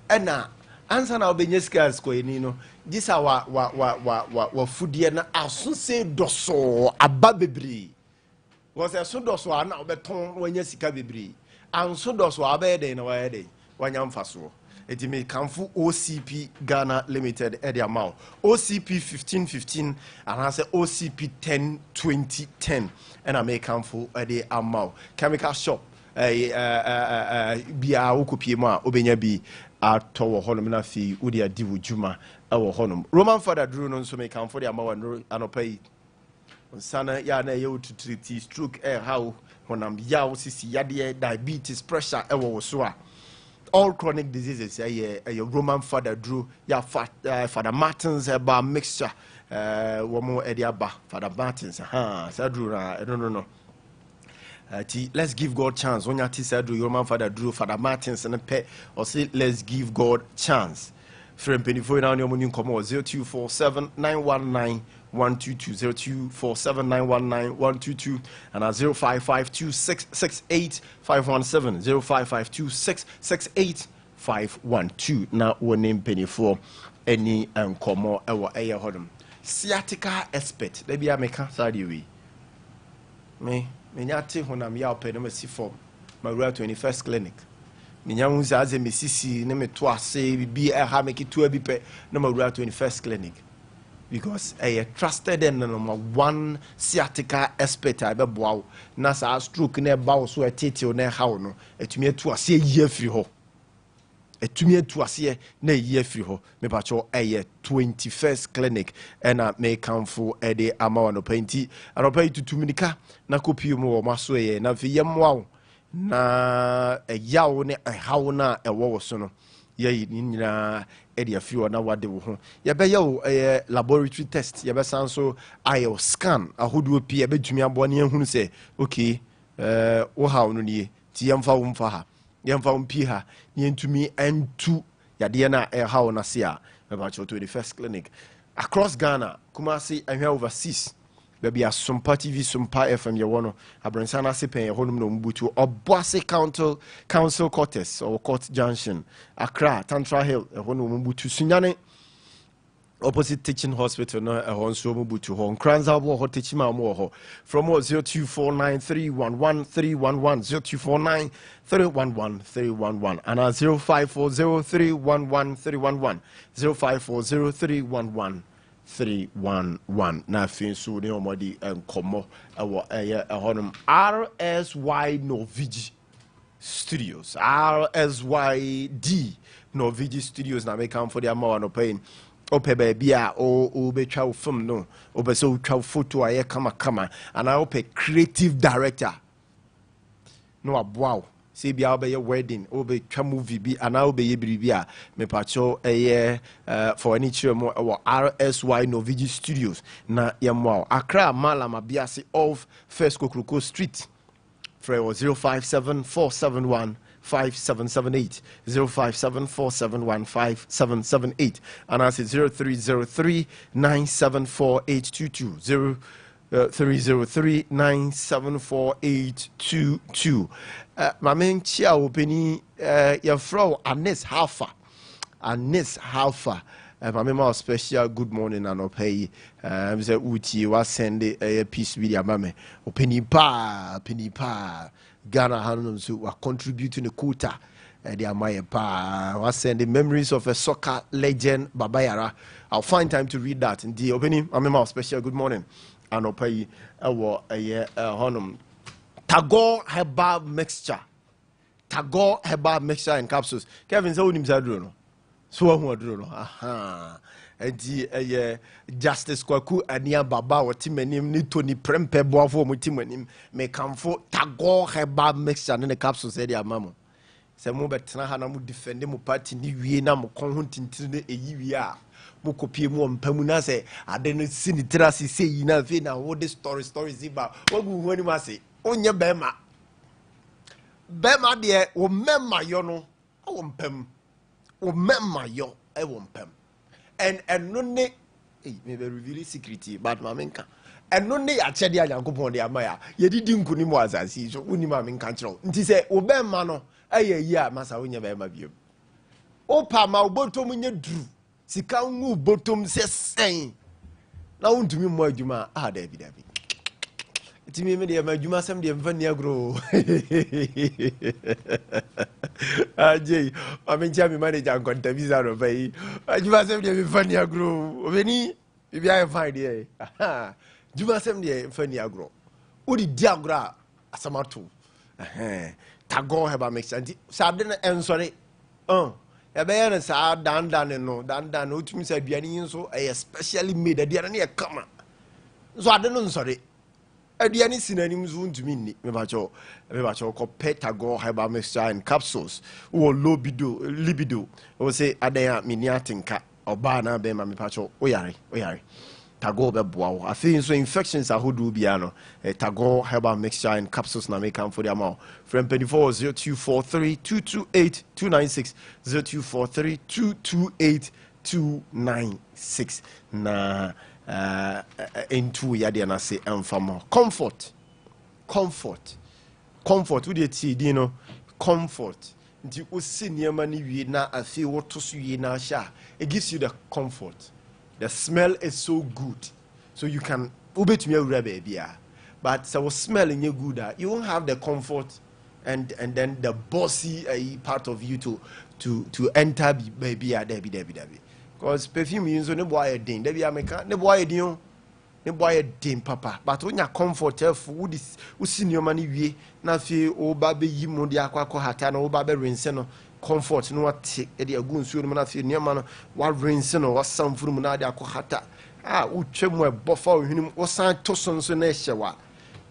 ena ansa na obenye skills ko eni no gisa wa fudie na asonse doso aba bebre was a so doso ana obeton wanya sika bebre anso doso abede na wayede wanya mfaso etimi kanfu OCP Ghana Limited edi amount OCP 1515 and I say OCP 102010 and I make kanfu edi amount chemical shop bia okopie mu a obenya bi atowo honom na fi udi adi wujuma ewo honom Roman father drew no so make kanfu di amount anopai sana ya na ye ututriti stroke how honam ya osisi yade diabetes pressure ewo so a all chronic diseases your Roman father drew ya father Martins about mixture womo ediaba father Martins sa drew no let's give God chance when you said drew Roman father drew father Martins and pet or say let's give God chance friend penny for now your money come 0247919122 0247919122 and 0552668517 0552668512 now one name penny for any enkomo ewa eye hodom sciatica expert let be make side we me nyate honam ya open no si form Maria 21st clinic me nyamu za ze mesisi ne meto ase bi ha make to abi pe no Maria 21st clinic because a trusted and number one sciatica expert I be boaw na sa stroke na ba so etete na how no etumi to ase yi afiri ho etumi to ase na yi afiri ho me pa cho 21st clinic and me kamfo e de amawa no painti anopai tutuminika na kopi mu wo maso na fi yemwa na yawo ne hawo na ewo so no ye nyina edi afiwa na wade wo ho ye be yo laboratory test ye be sanso IL scan ahodo pie be tumi abo ne ehunu se okay wo hawo no nie ti yemfa wo mfa ha yemfa wo mpie ha ne ntumi antu yade na hawo na se a me ba cho to the first clinic across Ghana Kumasi and overseas baby a Sompa TV Sompa FM ye wono abrensana sepen ye honum no mbutu Obuasi council quarters or court junction Accra Tantra Hill ye honum mbutu sunyane opposite teaching hospital no hon so mbutu hon kranza bo ho teaching ma mo ho from 0249311311 0249311311 and 0540311311 0540311311 311 na fin so ne omodi enkomo ewo eye ehonum RSY Novigi Studios RSYD Novigi Studios na make am for the amawa no pain ope baby a o betwa wo film no ope so twa photo aye kama and I ope creative director no aboa say bia obey wedding obey twa movie bi ana obey biribi a me pacho for any chemo RSY Novigi Studios na yemwa Accra Malama Biase of First Kokroko Street for 0574715778 0574715778 and I say 0303974822 303-974-822. My main chia opini your fro Anis Halfa. My mama special good morning and opay. Say uti was send a piece video mame. Opini pa Ghana Hanums who are contributing a quota. They are my pa was sending memories of a soccer legend Babayara. I'll find time to read that in the opening. My mama special good morning. anopa yi ewo eye honum Tagore herbal mixture and capsules. Kevin say unim sa duro no. So hu duro no. Aha. Enti eye Justice Kwaku ania baba wotimanim ni Tony Prempe boafo motimanim me kamfo Tagore herbal mixture ne capsules e dia mamo. Se mo betena ha na mo defend mo party ni wie na mo kon ho tintiri ne eyi wie a mo kopie mo mpamu na se ade no sinitra se yi na fe na wo de story ziba wagu ho ni ma se onye bema de wo memma yo no wo mpam wo memma yo e wo mpam and no ne me be reveal secret but ma menka and no ne ya chede Yankopon de amaya ye didi nkuni mo asasi so uni ma menka kiro nti se wo bema no aye yi a masa onye bema biom o pa ma obotom nye duru sika ngu botom se sen na untumi mo adwuma David Timi me de adwuma sem de mfa ni agro ajay amencha mi manager konta visa ro bai adwuma sem de mfa ni agro obeni bibia e fine de adwuma sem de mfa ni agro odi di agro asamato Tagore heba mix anti sabe na ensore e be yana sa dandan no otumi sa aduane nso especially made aduane na e kama so ade no nsore aduane sinanim zo ntumi ni me ba cho ko Tagore heba mixture and capsules wo libido o say adan mini atinka oba na be ma me pa cho oyare Tagore be boa wo afi so infections ahodo bia no Tagore herbal mixture and capsules na make am for the amount from 0243228296 0243228296 na into yade na say emfamo comfort we dey ti di no comfort nti o si niam ni wie na afi wo to so wie na sha it gives you the comfort. The smell is so good, so you can ubetumi awura baby but so smelling you good you won't have the comfort and then the bossy part of you to enter baby debi because perfume you so ne boy din debi ameka ne boy din papa but when you comfort food is usinyo mani wie na fi o ba be yi mo dia akwa hata na o ba be rinse no comfort no what e dey agu nsuo no na fi niam no wa rinse no wa samfuru mu na dia akwa hata utwem e bofa ohunum wo san to so nso na ehyewa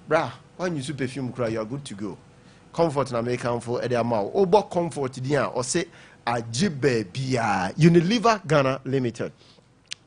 bra when you perfume kra you are good to go. Comfort na make am for e dey amaw o bo comfort din a o say ajiba bia Unilever Ghana Limited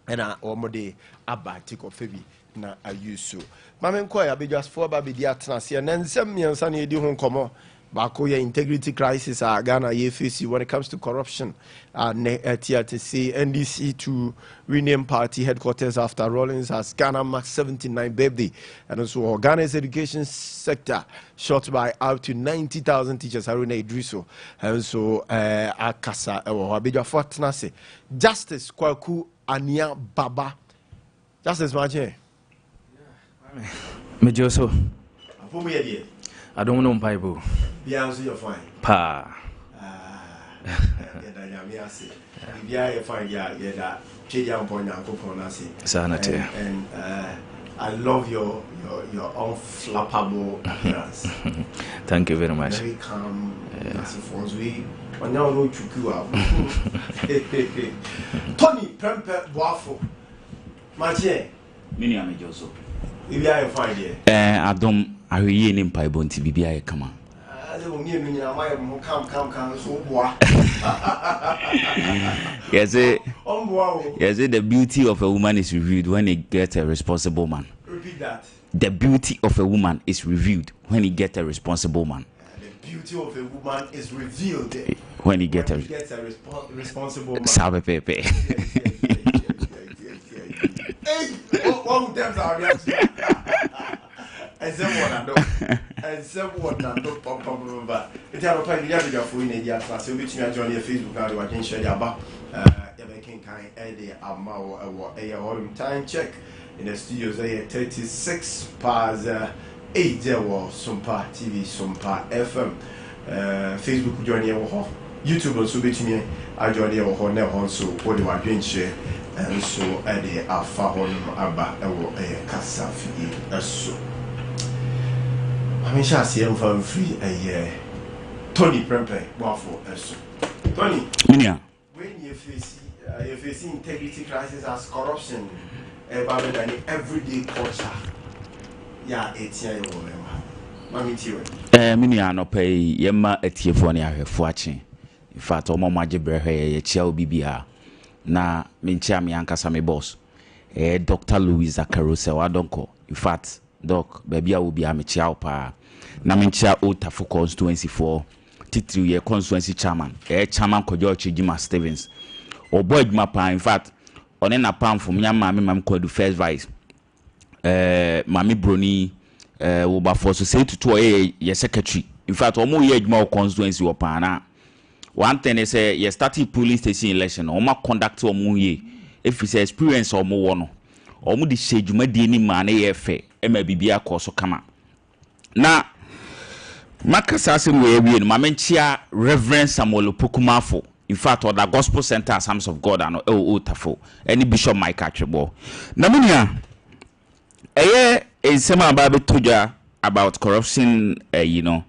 ena omode abatik of febi na ayuso mamen ko ya be just for ba be dia tenase na nsem miensa na edi ho nkomo bako ya integrity crisis Ghana ye face when it comes to corruption TRTC NDC to rename party headquarters after Rawlings has Ghana marks 79 birthday and also Ghana's education sector shot by up to 90,000 teachers Haruna Idriso and so akasa abeja fortnase Justice Kwaku Ania Baba Justice Maje Mejoso I don't know Bible. You're fine. Pa. Sanity. And I love your unflappable appearance. Thank you very much. Very calm. Tony Prempe Boafo. Mache. Mini Amejoso. If you are fine here. I don't. I will ye in Bible to be a come on. Yes, the beauty of a woman is revealed when he gets a responsible man. Repeat that. The beauty of a woman is revealed when he gets a responsible man. The beauty of a woman is revealed when he gets a responsible man. Sabe Pepe. Hey, one times I reaction. And someone I don't pop. It's our time. You have for in India. So we can join your Facebook now. I can share your back. You can kind Ade Akye Abia time check in the studios. 36 past 8 Sompa TV, Sompa FM. Facebook join your YouTube also between me. I join your now also. What do I share? so Ade afa honum aba ewo kasa fie eso amisha asem fa free Tony Prempe wafo eso Tony minia when you face integrity crisis as corruption about everyday culture ya etia yo mami tiwe minia no pay yema etiefo ne ahwefo ache in fact omo maje brehe ye chia obibia na minchia mi ankasa me boss Dr. Louis Zakarose wadonko in fact doc baby a obi a me chia opa na minchia Otafo constituency for titiri ye constituency chairman chairman Kojo Chijima Stevens obo adwuma pa in fact one na pam fo nya mam kwadu first vice mami broni wo ba for so say to ye secretary in fact omo ye adwuma constituency opa na one thing is you started polling station election oma conduct omo ye if it's experience omo wono omo di shedwuma di ni ma na ye fe ema bibia koso kama na makasa asem we no mamenchia Reverend Samuel Pokumafo in fact or the Gospel Center Assemblies of God and Otafo any Bishop Mike Achebo na minia ensema about toja about corruption you know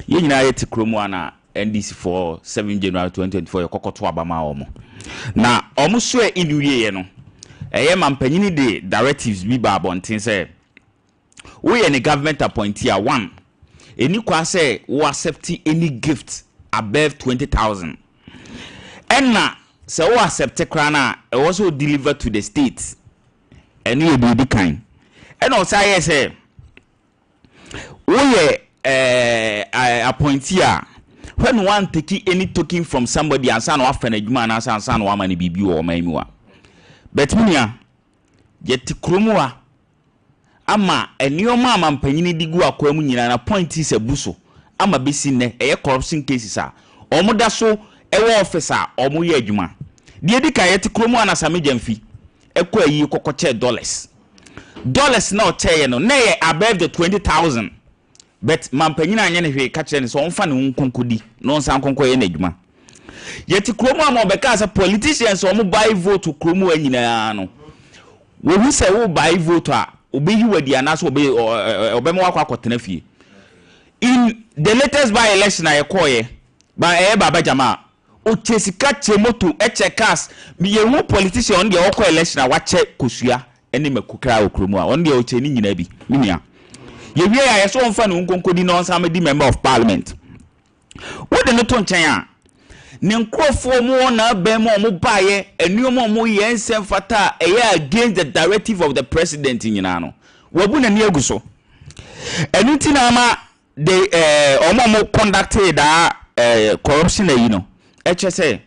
ye nyina ye tikromu ana NDC for 7 January 2024 yokokoto abama omo na omo so inuye ye no mampanyini de directives bi ba bonten say we any government appointee a one any kwa say we accept any gift above 20,000 and na say we accept krana e also deliver to the state and you do the kind and also say we appointee when one take any token from somebody and san wa fana adwuma na san wa mani bibi o maimuwa but minia yet kromua ama enioma amampanyini digu akwamu nyina na point is abuso ama besi ne corruption cases a omoda so ewo officer omo ye adwuma de di kan yet kromua na samejamfi ekwa yi kokoche dollars na o cheye no na ye above the 20,000 but mampanyina anya ne hwe ka kire ne so onfa ne nkonkodi no nsa nkonko ye na adwuma yet kromu am obeka as politicians omo buy vote kromu anyina no we hu say wo buy vote a obeyi wadi anaso obemo akwa akotena fie in the latest by election I koye ba baba jama o chesika chemoto cars bi ye hu politician on the okwa election wa che kosua ene makukra okromu a on the o cheni nyina bi minia ye wie ya yeso onfa ne nkonkodi no nsa me di member of parliament wo de no to nchen a ne nkrofo mo na ba mo mo baye enuomo mo ye nsem fata against the directive of the president nyina no wabu na ne aguso enuti na ama de omo conducted that corruption you know say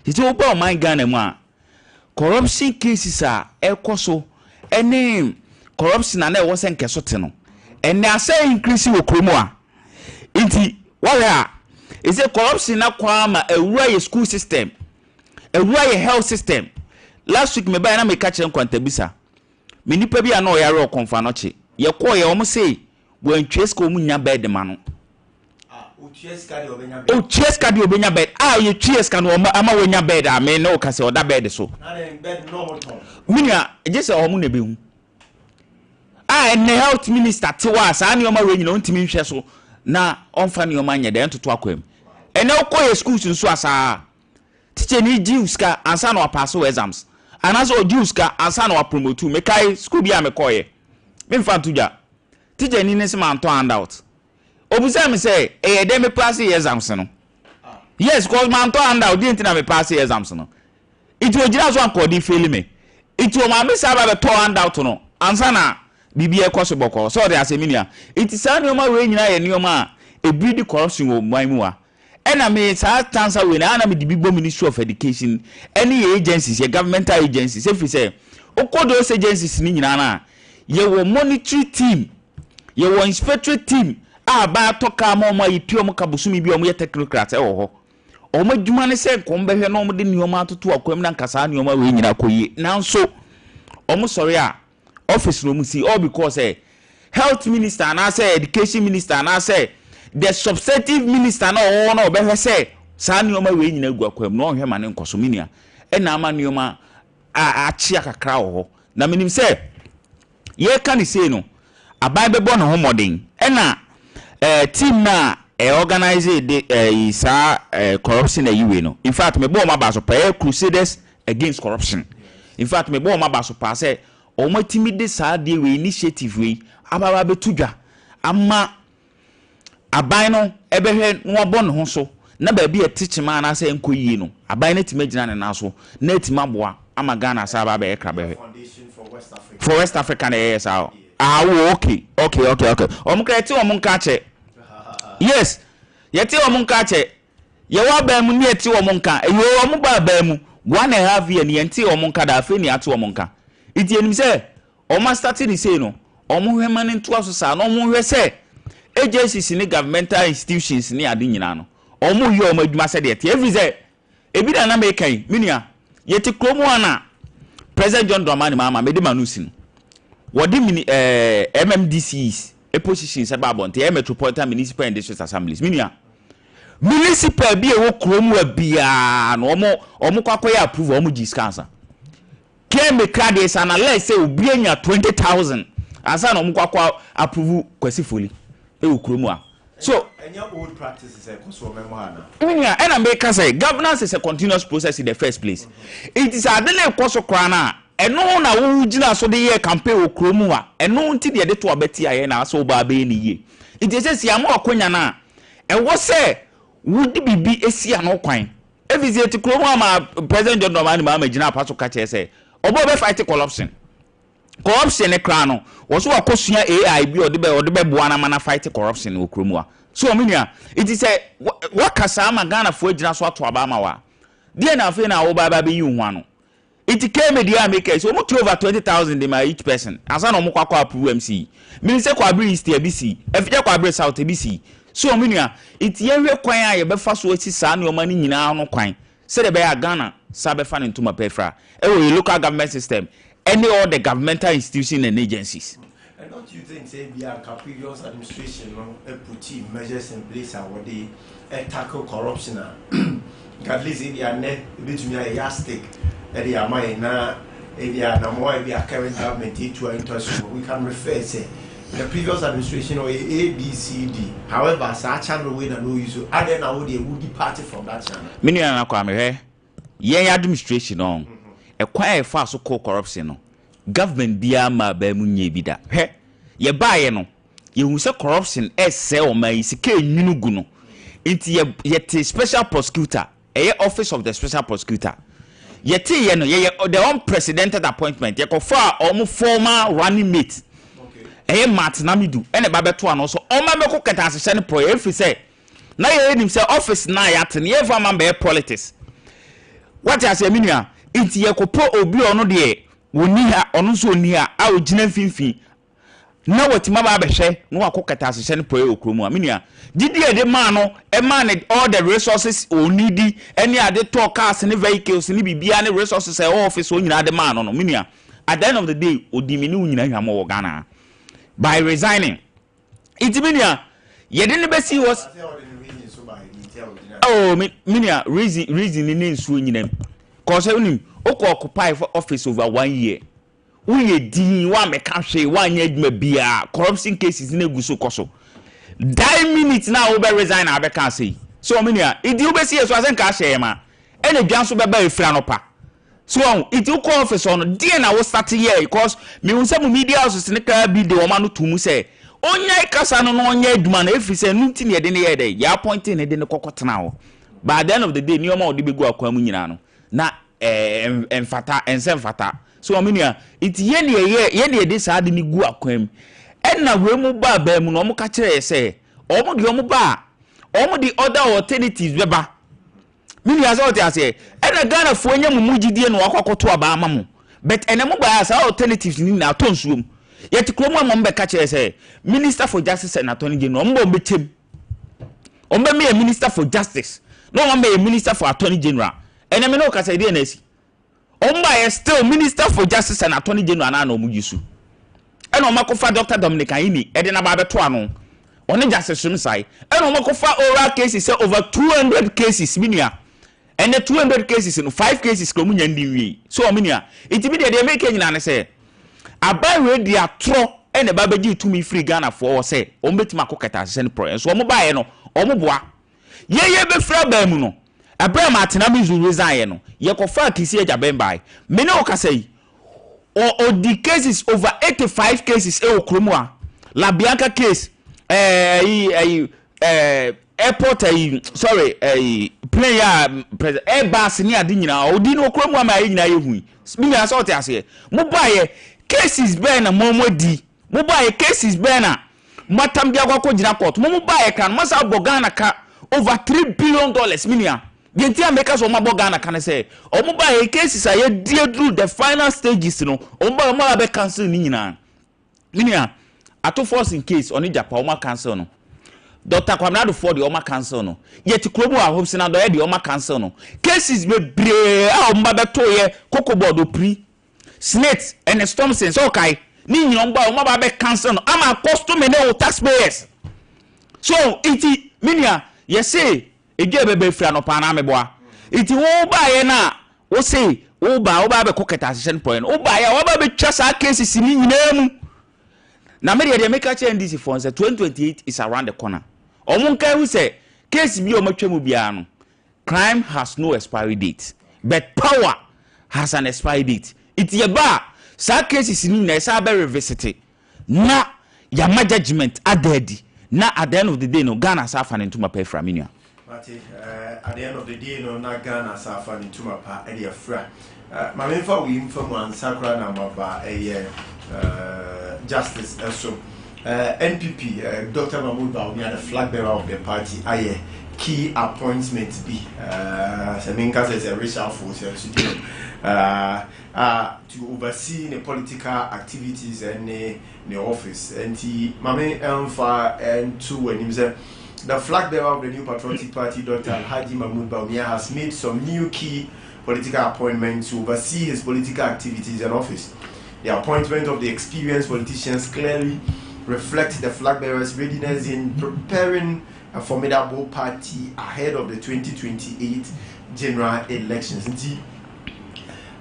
iti obo o man Ghana mu a corruption cases a ekoso any corruption na e wo se nkeso te no ene asa increase wo kromu a inti wala is a corruption na kwama ewura ye school system ewura ye health system last week me ba na me ka kire nkwantabisa me nipa bi ana o yare o konfa no che ye ko ye o mo say wan tweska o mu nya bed ma no o tweska de obenya bed ye tweska no ama wanya bed a me no ka se oda bed so na bed no mo ton minia je se o mu na be hu and the health minister tiwa sa ani o ma we nyina ontimi nhwe so na onfa ne o ma nya de entoto akwam ene okoye schools nso asa teacher ni jiuska ansa na pass exams anaso jiuska ansa na promote me kai school bia me koye me mfa tuja teacher ni nese man to hand out obusa me say de me pass exams no yes cause man to hand out didn't na me pass exams no it will just one code fail me it will ma me say ba to hand out no ansa na bibia ekoso boko so they aseminia it is an yoma we nyina ye nioma e breed corruption wo manmuwa ena me sa tansa we na me dibibo Ministry of Education any agencies ye governmental agencies if we say okodo agencies ni nyina na ye wo monetary team ye wo inspectory team ba toka ma yitio mo kabusumi bi o mo ye technocrat e wo ho o ma dwuma ne se kombe hwe no mo de nioma atoto akwam na nkasa nioma we nyina koyi nanso o mo sori a office no musi all because health minister and I say education minister and I say the substantive minister na obehwe say sa nioma we nyina gu akwam no hwe mane nkoso minia e na ama nioma achia kakra ho na menim say ye ka ni say no aban bebo no ho modern na team na organize the corruption ayiwe no in fact me bo ma ba so pay crusaders against corruption in fact me bo ma ba so pa say o ma timi de sa de we initiative we ababa betudwa ama aban no ebehwe no bo no ho so na ba bi etiche ma na say enkoyie no aban na timi gina ne na so na etima boa ama Ghana sa ba be ekra behwe for West Africa na yes okay omkra ti omnka che yes yeti omnka che ye wa ba mu ni eti omnka eyo omu ba mu 1.5 year ni enti omnka da afi ni ati omnka iti enim se o start ni say no omu hwema ne nto aso sa no omu hwe se agencies ni governmental institutions ni ade nyina no omu ye omu adwuma se de eti every say ebi da na mekan minia yeti kromo ana President John Dramani Mahama mede manusi no wodi MMDCs a positions about the Metropolitan Municipal and District Assemblies minia municipal bi e wo kromo abia no omo kwakoya approve omo discansa keme card is analyze say obi anya 20,000 asa na omo kwakwa approve kwasifoli e wo kromo a so enya old practices e koso memo ana minia and make say governance is a continuous process in the first place it is adele koso kra na eno na wo gina so de ye campaign wo kromo a eno nti de to abeti aye na so ba be ni ye it is say am okonya na e wo say wudi bibi esi ano kwan e visit kromo ama President John Dramani Mahama gina paso ka che say obo be fight corruption e kra no wo so akosua AI bi ode be boa na mana fight corruption wo kromo a so minia it is say wakasa ama Ghana fo gina so ato aba ma wa de na afi na wo ba be yi hu ano it came media makers so much over 20,000 in each person asa no mo kwakwa approve MC minister kwa bri east ABC efje kwa bri south ABC so minia it yewe kwan a ye be fa so ati sa na o mani nyina no kwan se de be ya Ghana sa be fa ne ntuma pefra e wo local government system any other governmental institution and agencies. And don't you think say we are previous administration no put measures in place and they tackle corruption at least if you are net between a yastic the amount na na more we are current government to interest we can refer say the previous administration or A B C D however such channel we no use so other now they would party from that channel mini na Kwame he yen administration on e kwan e fa so corruption no government bia ma ba mu nye bi da he ye baaye no ye hu se corruption ese o mai sika enwunu gu no nti ye special prosecutor office of the special prosecutor yeti ye no ye the unprecedented appointment ye ko for omo former running mate okay Martin Namidu ene ba beto ano so o ma meko keta asese ne pro e fi say na ye nim say office na ya te ne ye fa ma be politics what you say minia nti ye ko po obi ono de woni ha ono so oni ha a ogina finfin na watima ba behwe no akokata asese ne pro e okromu a minia gidi e de ma no e ma ne all the resources o need any ade to cars ne vehicles ne bibia ne resources e office o nyina de ma no no minia at the end of the day odimini o nyina hwamo wo Ghana by resigning it minia ye de ne besi was oh minia reason ni nsuo nyina cause unim oko occupy for office over 1 year uye din wa meka hwe wa anya adwuma bia corruption cases na guso koso 10 minutes na wo be resign na be kan say so minia idi wo be see so asen ka hwe ma ene dwan so be ba efira no pa so idi ko office on dey na wo start here because me won say media houses ne ka bi de wo ma no tumu say onya ikasa no no onya adwuma na efiri say nti ne de ne ye dey ya appointing ne de ne kokotena ho by the end of the day ni o ma wo de be gu akwa mu nyina no na enfata ensemfata so minia it ye ne de sa de ni gu akwam enna wemu ba mu no mo ka kire se omo de omo ba omo de other alternatives beba minia so te ase enna Ghana fo nya mu gidie no akwakoto aba ama mu but ene mo ba sa alternatives ni na tonsuom yet kromo mo mbe ka kire se Minister for Justice and Attorney General mo be chem ombe me Minister for Justice no mo be Minister for Attorney General ene me no ka say dey na si omba is still Minister for Justice and Attorney General na omu yisu ene o makofa Dr. Dominic Ayini ede na ba beto ano one justice shim sai ene o makofa oral cases say over 200 cases minia and the 200 cases in 5 cases come in the so minia it be the American and say I buy ready a tro and the baby to me free Ghana for say o bet ma koketa send pro so mo buy no o mo boa ye be fra ba mu no Abraham atenami zu resign no ye ko fa kisi eja ben buy me no ka say or the cases over 85 cases e okromu a La Bianca case airport sorry player president airbus ni ade nyina odi no okromu ama nyina yehu mi na so te ase mo buy cases ben na mo di mo buy cases ben na matam bia kwa gina court mo buy kan mo sa Ghana ka over $3 billion minia yenti America so mo Ghana kan say o mo buy cases a ye die through the final stages no o mo be cancel ni nyina minia ato force in case oni Japan o ma cancel no Dr. Kwame Agyarko the Oma cancel no yet krobo a hope na do e the Oma cancel no cases be bre a o mba beto ye kokobo do pri snakes and storm sense okay ni nyino mba o mba be cancel no ama cost me no taxpayers so iti minia ye say eje bebe fra no pa na meboa iti wo ba ye na wo say wo ba be koketa session point wo ba ya wo ba be twa sa cases ni nyina mu na me dey make a change this for 2028 is around the corner. Omunka who say case bi o matwa mu bia no. Crime has no expiry date, but power has an expiry date. It yeba sa cases ni na sa be revisit. Na ya ma judgment adedi. Na at the end of the day no Ghana sa fa ntuma pa fra minia. At the end of the day no na Ghana sa fa ntuma pa e dey fra. Ma me fa we mfamu ansakra na maba justice so NPP Dr. Mahmoud Bawumia the flag bearer of the party aye key appointment be Seminka says a racial force to oversee the political activities and the office and he mame emfa and two when him say the flag bearer of the new patriotic party Dr. Alhaji Mahmoud Bawumia has made some new key political appointments to oversee his political activities and office. The appointment of the experienced politicians clearly reflects the flag bearers' readiness in preparing a formidable party ahead of the 2028 general elections.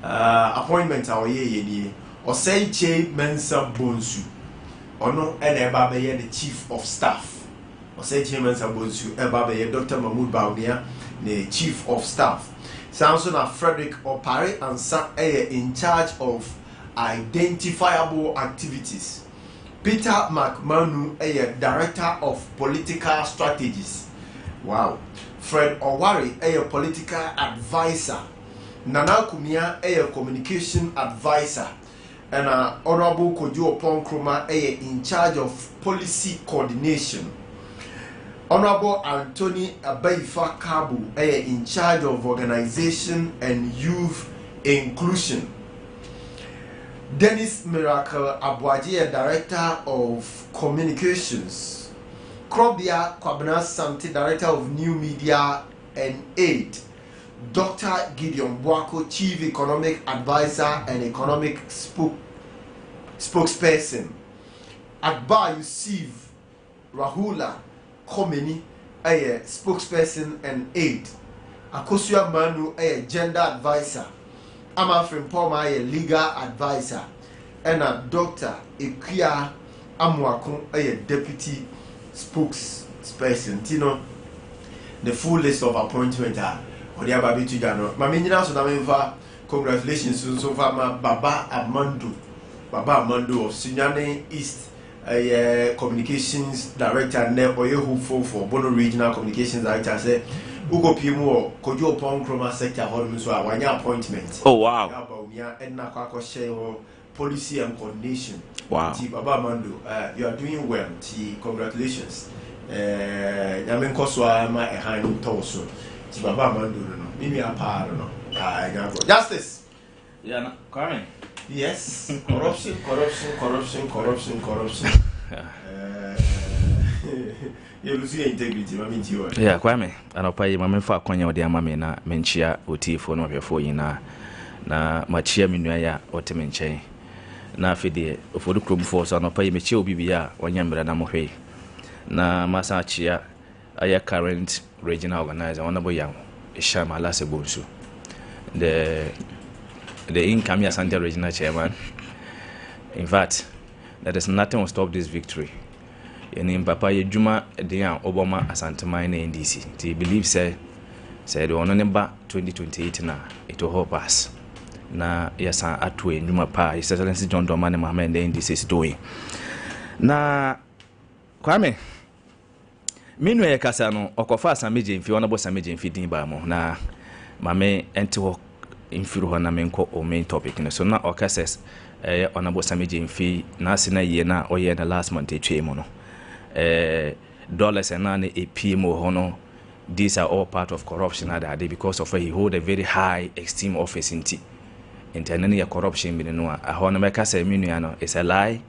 Appointments are ye Oseiche Mensa Bonsu Ono Ebabe the chief of staff. Oseiche Mensa Bonsu Ebabe Dr. Mahmoud Bawumia the chief of staff. Samson Frederick Opare and Sa in charge of identifiable activities. Peter McManu, a director of political strategies. Wow. Fred Owari, a political advisor. Nana Kumia, a communication advisor. And Honorable Kojo Ponkroma, in charge of policy coordination. Honorable Anthony Abeifa Kabu, in charge of organization and youth inclusion. Dennis Miracle Abuaji, director of communications. Krobia Kwabena Santi, director of new media and aid. Dr. Gideon Bwako, chief economic advisor and economic spokesperson. Akbar Yusuf Rahula Komeni, a spokesperson and aid. Akosua Manu, a gender advisor. Amafrim Poma, a legal advisor. And a Dr. Ekia Amwakun, a deputy spokesperson. Tino, the full list of appointments are Odia Babi Tujano. Mamina Sunameva, congratulations so far, Baba Amando of Sunyane East. A communications director ne Oyehu for Bono Regional Communications Director say Ugo Pimo Kojo Ponkroma sector hold so one appointment. Oh wow. And Nakako share policy and coordination. Wow. Baba Mando, you are doing well. Congratulations. Yamen Koswa ma ehanu toso. Baba Mando no. Mimi aparo no. Justice. Yeah, Kwame. Yes, corruption. You lose your integrity, mami tiwa. Yeah, Kwame, anopa yi mame fa kwanya odi amame na menchia otifo no hwefo yina na machia menua ya oteme nchen. Na afide ofodu kromfo so anopa yi mechia obi bia wanya mra na mohwe. Na masa achia aya current regional organizer wanabo yang Isham Alase Bonsu, the incoming Asante Regional Chairman. In fact, there is nothing will stop this victory. In Papa Yejuma Dean Obama Asante Mine NDC. He believes say the November 2028 na it will help us. Na yasa atwe Juma pa His Excellency John Dramani Mahama and the NDC is doing. Na Kwame Minu ya kasa no okofa Sameje mfi wona bo Sameje mfi din ba mo na mame enti ho mfiru ho na menko o main topic no so na okasa honorable Sameje mfi na sina ye na oye na last month etwe mu no dollars and nane APM ho no these are all part of corruption at Ade because of he hold a very high esteem office in internally corruption bi no a ho na meka say minu ya no is a lie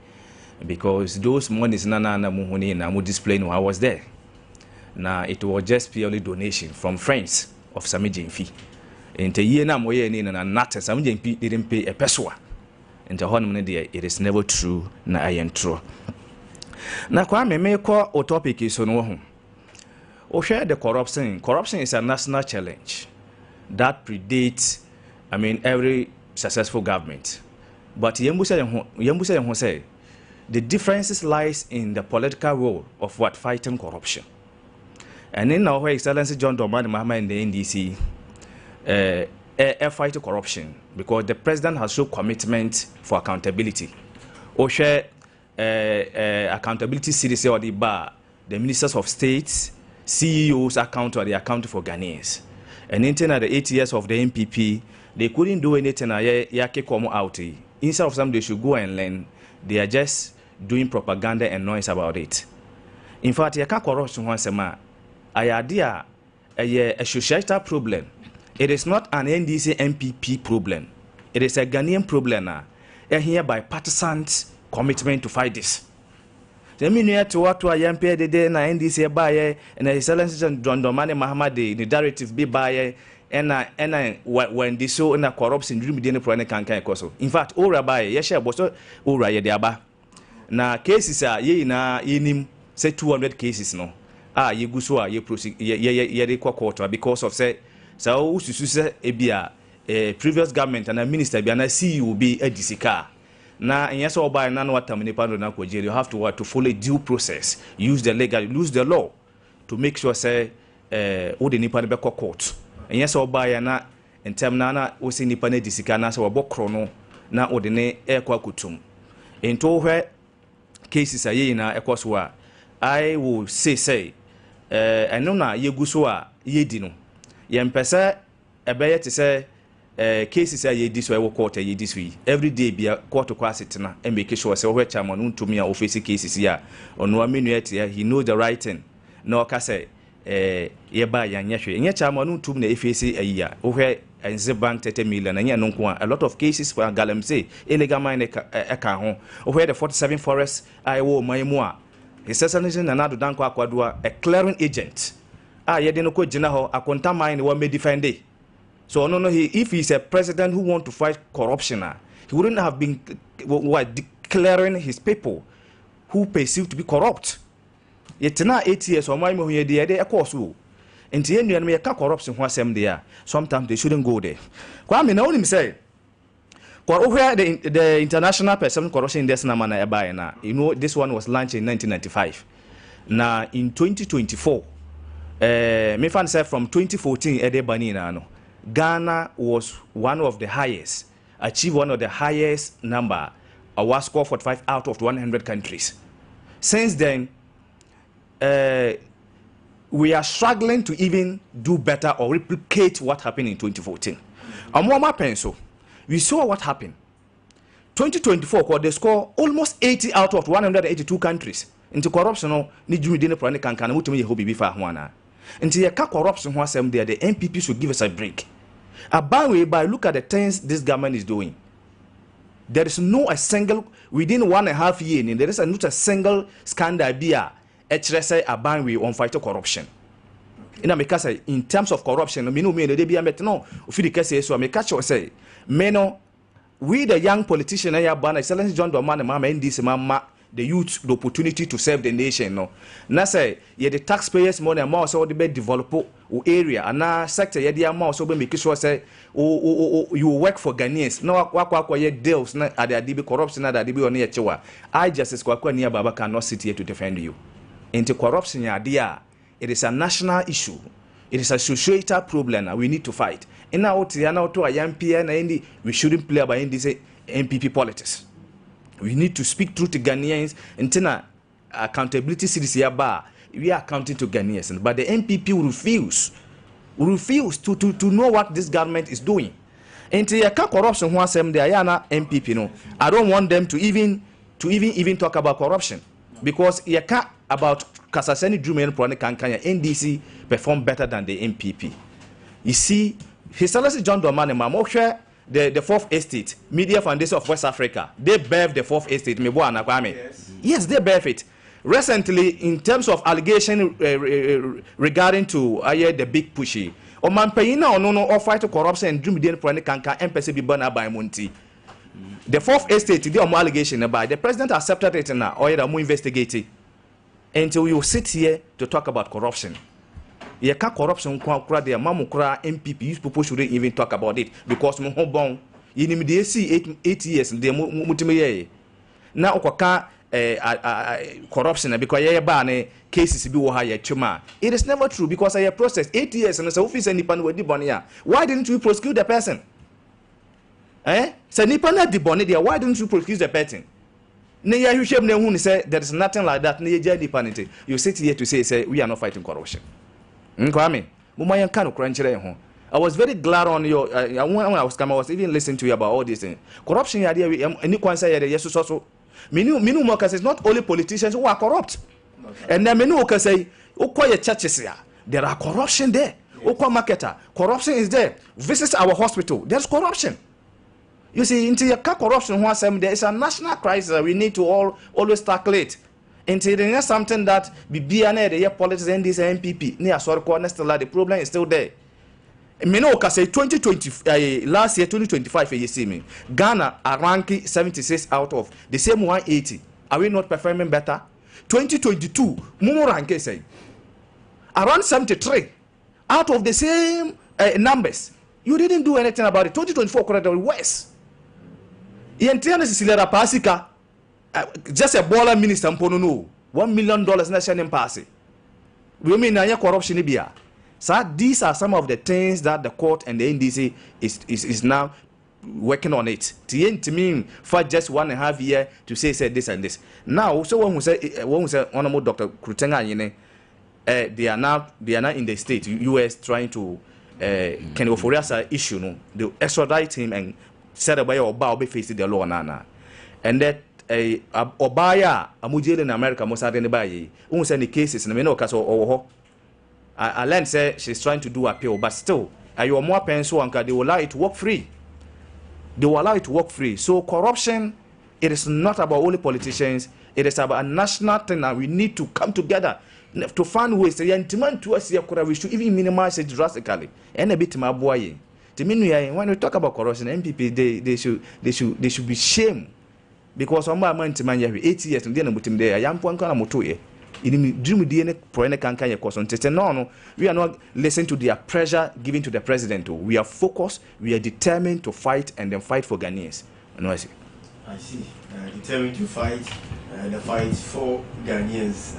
because those monies na muhuni na mu display no I was there. Now it was just purely donation from friends of Sameje Mfi. Into year na moye ni na not Sameje Mfi didn't pay a peswa. Into honor there it is never true na I true. Na Kwame me ko o topic is on ho. O share the corruption. Corruption is a national challenge that predates every successful government. But yembusa say the differences lies in the political role of fighting corruption. And in our Excellency John Dramani Mahama and the NDC fight corruption because the president has shown commitment for accountability. Or share accountability series or the bar, the ministers of state, CEOs account or the account for Ghanaians. And in the 8 years of the MPP, they couldn't do anything yake come out. Instead of some they should go and learn, they are just doing propaganda and noise about it. In fact, you can't corruption once a man. Idea a societal problem. It is not an NDC MPP problem. It is a Ghanaian problem now. Here by partisan commitment to fight this. The minute to what I am paid the day na NDC buy and His Excellency John Dramani Mahama the directive be buy and when this so in a corruption dream within the private cancan coso. In fact, Ora buy yes share was Ora ye aba. Na cases are ye na inim say 200 cases no. Ye go so ye proceed ye de quarter because of say so ususu say ebia previous government and a minister bia na CEO be edisika na yes all by na what terminate pando na ko jail. You have to follow due process, use the legal, use the law to make sure say all the nipa be court and yes all by na in term na o se nipa na edisika na so obokro no na odene ekwa kutum into where cases are ye na ekoso a I will say and no na ye guso a ye di no ye mpese ebeye te say cases a ye di so e wo court ye di so every day bia court ko asetena and make sure say wo chairman untumi a office cases ya ono amenu ete he know the writing na o ka say ye ba ya nyehwe nye chairman untum na efese ayi a wo enze bank 30 million and no nko a lot of cases for galam say illegal mine eka ho wo the 47 forest I wo manmu a His Excellency Nanado Danko Akwadua, a clearing agent. Yedinoko Jinaho, a contamine one may defend it. So, no, if he's a president who wants to fight corruption, he wouldn't have been declaring his people who perceive to be corrupt. Yet, now 8 years or my here, they are course. And the end, me a corruption was them there. Sometimes they shouldn't go there. Kwame, know him say. Where the International Perception Corruption Index na mana you know this one was launched in 1995. Now in 2024, me fan say from 2014 Ede Bani no Ghana was one of the highest, achieved one of the highest number. I was scored 45 out of 100 countries. Since then, we are struggling to even do better or replicate what happened in 2014. Amoma Penso. We saw what happened. 2024, they score almost 80 out of 182 countries. Into corruption, no, need you didn't prane can mutumi hobi bifa hwana. Into your corruption was them there, the MPP should give us a break. By look at the things this government is doing. There is no a single within 1.5 years, there is not a single scandal beer HRSA Abanwe on fight corruption. In terms of corruption, me no me they be a no. If you case so, me catch you say. Meno, we the young politician, Excellency John Dramani Mahama NDC Mama the youth the opportunity to serve the nation no na say ye the taxpayers money amount so the be develop o area and sector ye the amount so be make sure say you work for Ghanaians na wakwa ye deals na ade be corruption na ade be on ye chewa I justice kwa near baba cannot sit here to defend you into corruption ya dia it is a national issue. It is a societal problem and we need to fight. In our to a young PN, we shouldn't play about this MPP politics. We need to speak through to Ghanaians and tena accountability cities here bar. We are accounting to Ghanaians, but the MPP will refuse to know what this government is doing. And to corruption once them they are not MPP no. I don't want them to even talk about corruption because you can't about Kasaseni Drumen Prone Kankanya NDC perform better than the MPP. You see, His Excellency John Dramani Mahama, the Fourth Estate, Media Foundation of West Africa, they birthed the Fourth Estate. Yes, they birthed it. Recently, in terms of allegation regarding to the big pushy, Oman Payina or no or fight to corruption and Drumidian Prone Kanka MPC be burned by Monty. The Fourth Estate, the allegation about the president accepted it now, or the investigated. Until you sit here to talk about corruption. You can't corruption kwa there mamu kura MPP youth people shouldn't even talk about it because mo hobon you need to see 8 years they mutimeye na okwaka corruption because ye ba ne cases bi wo ha ye twema it is never true because I process 8 years and so office nipa no di bone ya why didn't you prosecute the person say nipa na di bone there why didn't you prosecute the person there is nothing like that. You sit here to say we are not fighting corruption. Kwame, I was very glad on your when I was even listening to you about all these things. Corruption idea any say yes so minu mokas is not only politicians who are corrupt. And then menu can say churches here. There are corruption there. Marketer, corruption is there. Visit our hospital. There's corruption. You see, into your corruption, there is a national crisis that we need to always tackle it. Until there is something that BBN, the politics and this MPP, the problem is still there. Menoka say 2020, last year 2025, you see me. Ghana are ranking 76 out of the same 180. Are we not performing better? 2022, more ranking say around 73 out of the same numbers. You didn't do anything about it. 2024 correct worse. Pasika, just a baller minister, $1 million national passing. We mean corruption. So these are some of the things that the court and the NDC is now working on it. To mean for just 1.5 years to say this and this. Now, so when we say Honorable Dr. Krutenga, they are now in the state, US trying to can offer issue, no, they extradite him and set up by Oba be facing the law nana. And that Obaya Amujil in America most had anybody who send the cases and no case or I learned say she's trying to do appeal, but still you are more pencil and they will allow it to work free. They will allow it to work free. So corruption, it is not about only politicians, it is about a national thing that we need to come together to find ways to we should even minimize it drastically. And a bit my boy. When we talk about corruption, MPP they should be shamed because on my mind 8 years and then mutim there. Yam point kana motoye. In dream DNA proene kanka ye koso. No, we are not listening to their pressure given to the president. We are focused. We are determined to fight and then fight for Ghanaians. I see. Determined to fight. The fight for Ghanaians.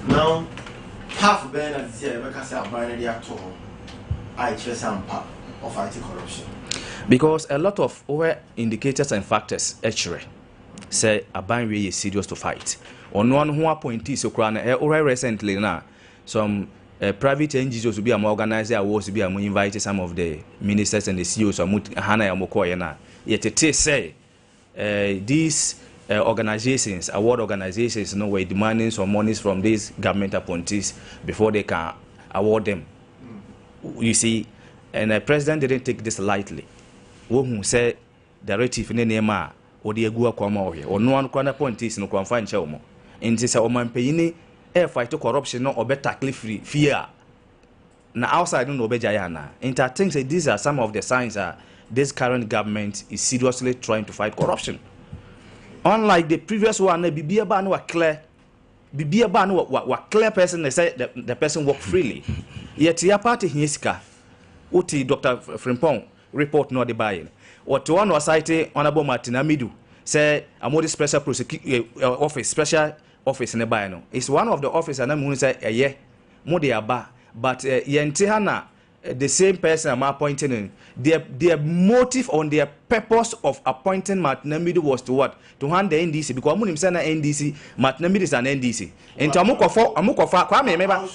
Now. Half of Ben at the year because I binary actor. I trust some part of fighting corruption. Because a lot of our indicators and factors actually say a binary is serious to fight. On one who appointees so already recently now some private NGOs will be organized awards to be invited some of the ministers and the CEOs of Hana Yamokoyana. Yet it say these organizations, award organizations, were demanding some monies from these government appointees before they can award them. You see, and the president didn't take this lightly. Who said directive in the name or the Agua Kwama or no one appointees no can find Chelmo. And this is Oman Payini air fight to corruption or better free fear. Now outside no Bejayana. And I think these are some of the signs that this current government is seriously trying to fight corruption. unlike the previous one, Bibia Ban were clear. Bibia Ban were clear person. They say the person walk freely. Yet your party hiska. Uti Dr. Frimpong report no the buying. What to one was cited Honorable Martin Amidu say a more special office, special office in the buying. It's one of the office and I'm going to say a year more they are but Yentihana. The same person I'm appointing in their motive on their purpose of appointing Martin Amidu was to what? To hand the NDC because I'm saying NDC, Martin Amidu is an NDC. And to Amukofa, Kwame, remember?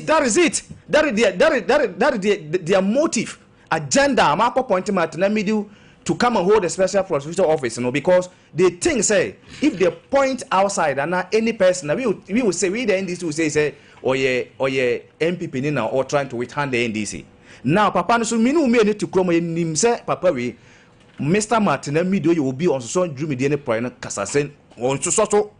That is it. That is their motive, agenda. I'm appointing Martin Amidu to come and hold a special prosecutor office, because they think say if they point outside and not any person, we will say we the NDC will say. Or ye MPP now or trying to withstand the NDC. Now, Papa, so me no me to come in him say, Papa, we Mr. Martin Amidu you will be on so dreamy the point Casasen on so.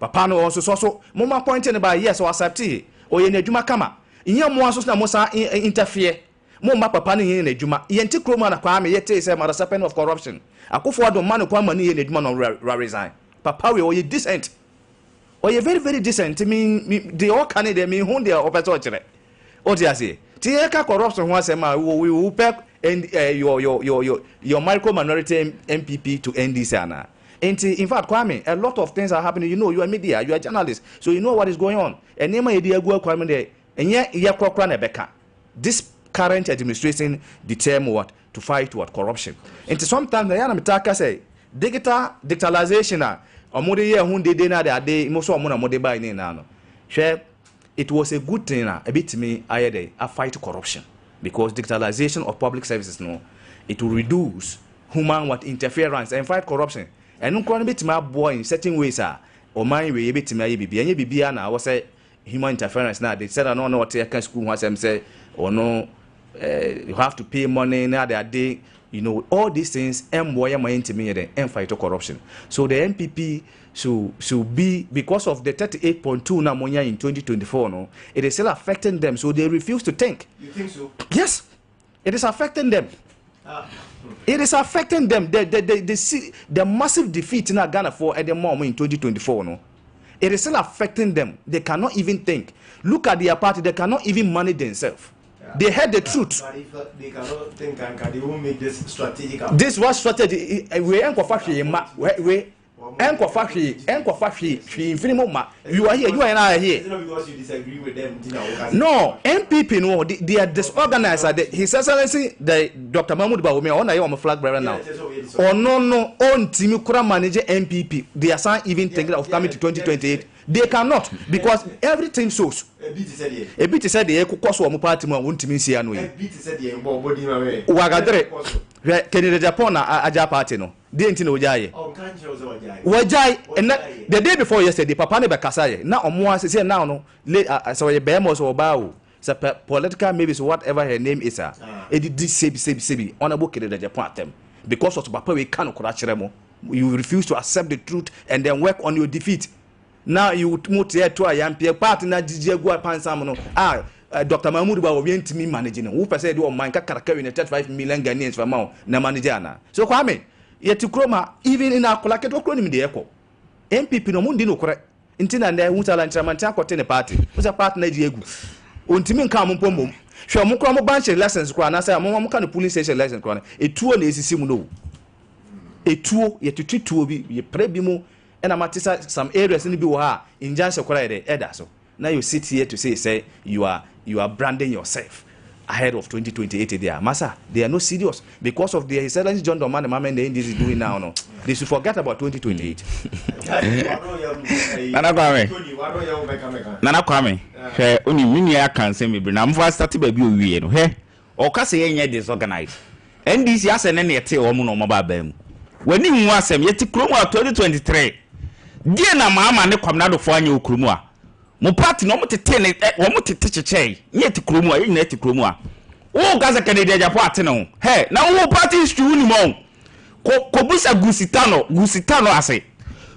Papa no on so. Mama pointing by yes or accept it or ye Juma Kama. In your moasos na mosa interfere. Mama Papa in a Juma. Yenti Kroma na Kwame yet say mother serpent of corruption. I go for the man who come in a Juma resign. Papa, we or ye decent. Or you're very, very decent. I mean, they all can they mean who they are operator. What do you say? Tieka corruption once a man we will pack and your micro minority MPP to NDC. In fact, Kwame, a lot of things are happening. You are media, you are journalists, so you know what is going on. And name idea go Kwame there. And yet, this current administration determine what to fight what corruption. And sometimes the Yanam say digitalization. It was a good thing a bit me I fight corruption because digitalization of public services it will reduce human interference and fight corruption and no bit my boy in certain ways or my way bit me be na was say human interference now they said I don't know what I school once them say or no you have to pay money now they are day. All these things and fight corruption. So the MPP should be, because of the 38.2 pneumonia in 2024, it is still affecting them. So they refuse to think. You think so? Yes. It is affecting them. It is affecting them. The massive defeat in Ghana for at the moment in 2024, it is still affecting them. They cannot even think. Look at their party. They cannot even manage themselves. They heard the truth. But if they cannot think and they won't make this strategic. This was strategy. We You are here. You and I are here. It's not because you disagree with them. No, MPP no. They are disorganized. His Excellency, the Dr. Mahmoud Bawumia, on a flag bearer now. Oh no, on team could manage MPP. They are not even thinking of coming to 2028. They cannot because everything shows. A bit said the Ecocoso or Mupatima won't mean see anyway. A bit said the body away. Wagadre, Kennedy Japan, Aja Patino. Didn't know Jai. Wajai, and the day before yesterday, Papa never Kasai. Now, on one say now, no, late so a Bemos or Bao. Political maybe whatever her name is. It did say, honorable Kennedy Japan. Because of Papa, we cannot crash them. You refuse to accept the truth and then work on your defeat. Now you would move here to a young partner, Diego Pansamono. Dr. Mahmoud will be to me managing. Who per se do my carry in 35 million Ghanaians for now, Namanijana. So, Kwame, yet to Chroma, even in our collected acronym, the echo. MPP no mundi no correct. Until and there, Mutalan Tramantaco ten a party, was a partner Diego. Untimin come pombo. Show Mukram bunch of lessons, Grana, say, Momakan police station lesson, Grana. A tour is Simuno. A tour, yet to treat to be prebimo. And I'm at some areas in the Biwa in Jansa Korea Edaso. Now you sit here to say you are branding yourself ahead of 2028 there. Massa, they are not serious because of the Excellency John Doman and Mama and the Indies is doing now. No, they should forget about 2028. Nana Kwame, only mini I can say me, but I'm for starting baby we no hey. Or can say disorganized. And this yes and any tell woman on mobile bem. When you want some yet to Chroma 2023. Dear na mama ne kwamnado fo anya okromua mo party no mo tete ne wo mo tete cheche yet kromua yin net kromua wo gaza Kennedy Japan ate no he na wo party history ni mo ko busa gusitano ase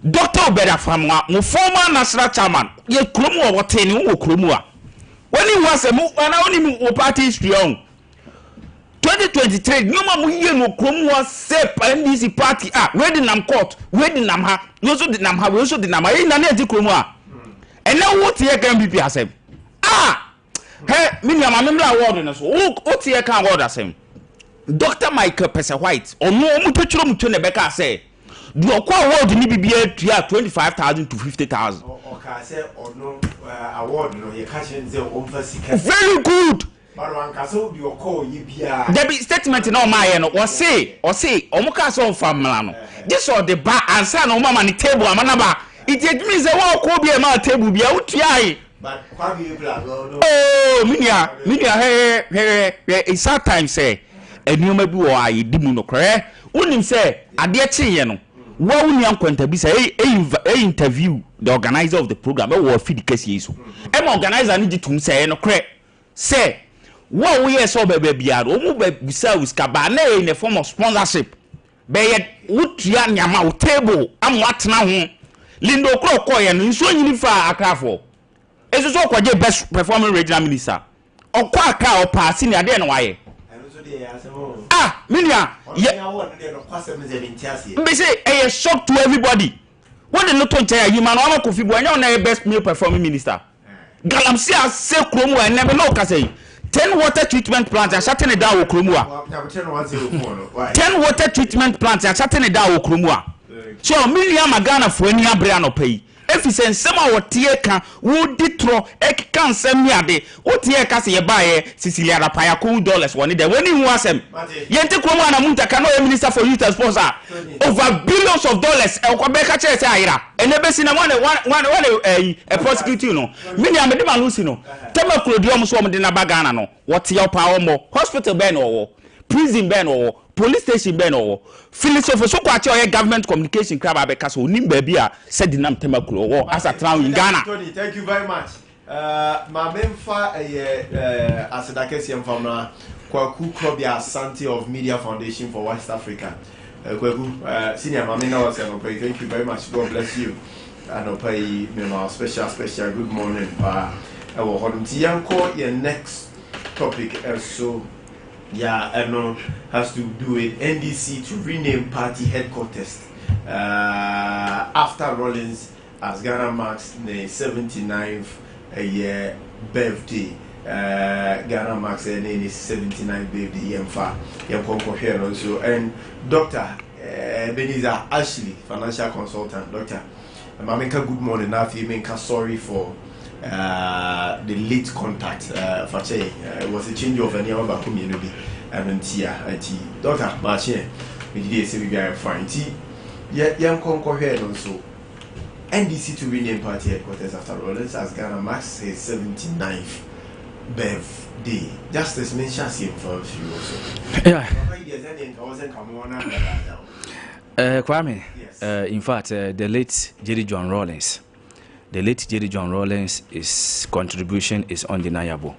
Dr. Obeda Famwa mo former national chairman ye kromua wo tene wo kromua woni wase mo na oni mo party history on 20 2023 nyoma mu ye no krom was sep NDC party ready nam court ready nam ha we also did nam ha we also did nam ha na na di krom and now what here can be asem hey me am award no so what here can award asem Dr. Michael Pesa White or no mu to chiro mu to ne beka say do kwa award ni bibia tua 25,000 to 50,000 okay say or no award no ye catch say over sika very good. There be statement no my no or say omuka so famla no this or the bar and say no mama ni table amanaba it means say wo ko bi e ma table bia utuai but Kwame Agyarko oh minia hey it's that time say enuma bi wo ayi di mu no kre unim say ade chiye no wo uni ankwanta bi say interview the organizer of the program e wo feed case yeso e ma organizer ni gitum say no kre say what we saw baby biaro omu be bisa wiskaba na in the form of sponsorship be ye wutua nyama wo table amwatena ho lindo kroko no nso nyini fa akrafo eso so kwaje best performing regional minister okwa aka o pass ni ade no waye minia be say a shock to everybody what the not to you man no kofi bo anya na best male performing minister galamsi ase kromu e nebe no ka say 10 water treatment plants are shutting it down Okromua. 10 water treatment plants are shutting it down Okromua. So million magana for any abriano pay. If you send some of Tieka, would detro, ek can send me a day. What Tieka say buy Cecilia Rapaya $2 one day when he was him. Yente Kromana Munta canoe minister for youth and sponsor over billions of dollars. El Quebec Chess Ira and never seen a prosecutor. No, many are Medima Lucino. Tema Clodium Swam in a bagana. No, what's your power more? Hospital ban or prison ban or police station ban or Phyllis of so quite your government communication crab because Nimbabia said the name Temaklo or as a town in Ghana. Tony, thank you very much. My memfa as a Dakesian from Kwaku Krobia Santi of Media Foundation for West Africa. Kwaku, senior Mamina was thank you very much. God bless you. And I'll pay me special good morning. I will hold him to your next topic. So, yeah, I know has to do with NDC to rename party headquarters after Rollins as Ghana marks the 79th year birthday. Ghana marks the 79th birthday. Also, and Dr. Beniza Ashley, financial consultant. Dr. Mameka, good morning. Now, sorry for the late contact. It was a change of any other community. And Dr. Martin, we did say we are fine. Young Concord here also. NDC to rename party headquarters after Rollins as Ghana marks his 79th birthday. Justice mentions him for you also. Yeah. Kwame, yes. In fact, the late Jerry John Rawlings. The late Jerry John Rawlings' his contribution is undeniable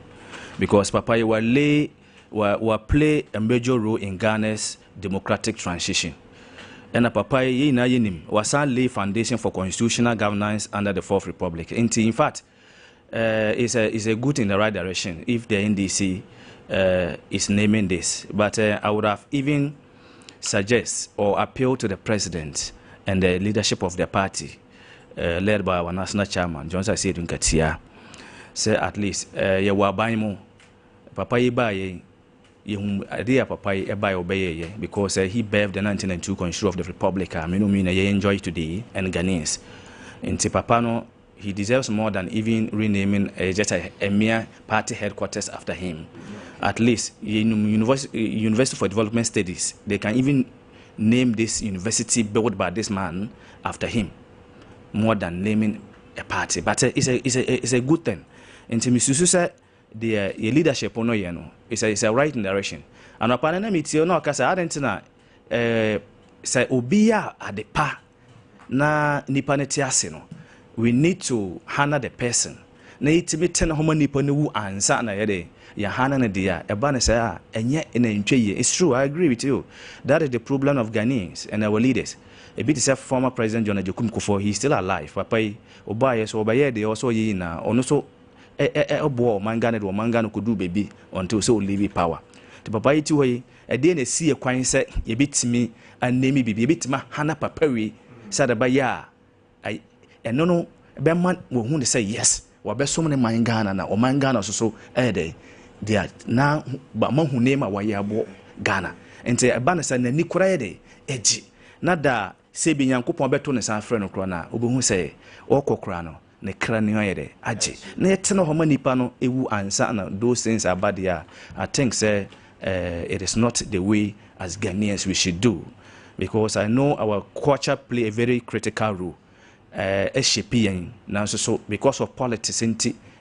because Papa will play a major role in Ghana's democratic transition. And Papa was lay foundation for constitutional governance under the Fourth Republic. In fact, it's a good in the right direction if the NDC is naming this. But I would have even suggest or appeal to the president and the leadership of the party. Led by our national chairman, Johnson said in Katia, say at least you were buying more. Papa, you buy idea, Papa, you buy obey because he behaved the 1992 Constitution of the Republic. I mean, you enjoy today and Ghanaians. In Tipapano, he deserves more than even renaming just a mere party headquarters after him. At least, University for Development Studies, they can even name this university built by this man after him. More than naming a party, but it's a good thing. And to Mr. said the leadership on it's a right direction. And upon an meeting, no, because I didn't know say Obia at the pa na nipanetiasino. We need to honor the person. Need to be 10 homo niponu answer na yede. Ya hana na dia ebane say and yet in a it's true. I agree with you. That is the problem of Ghanaians and our leaders. A bit is former President John Ajokum Kufuor, he's still alive. Papa, Obaya, so Obaya, they also yina, or no so a boy, Mangana or Mangano could do baby until so leave power. te papa yi ti ho yi e de na si e kwan se ye betimi anemi bibi ye betima hana papa wi sada ba ya eno no be man wo hu ne say yes wa be som ne man Ghana na o man Ghana so de dia na ba ma hu ne ma wa ya bo Ghana ente e ba na sa na ni kura ye de eji na da se bi Nyankopon beto ne san frɛ no kura na obehu say o kokura no ne kra ne ye de age na yete no homa nipa no ewu ansa na those things are bad ya I think say it is not the way as Ghanaians we should do, because I know our culture play a very critical role now so because of politics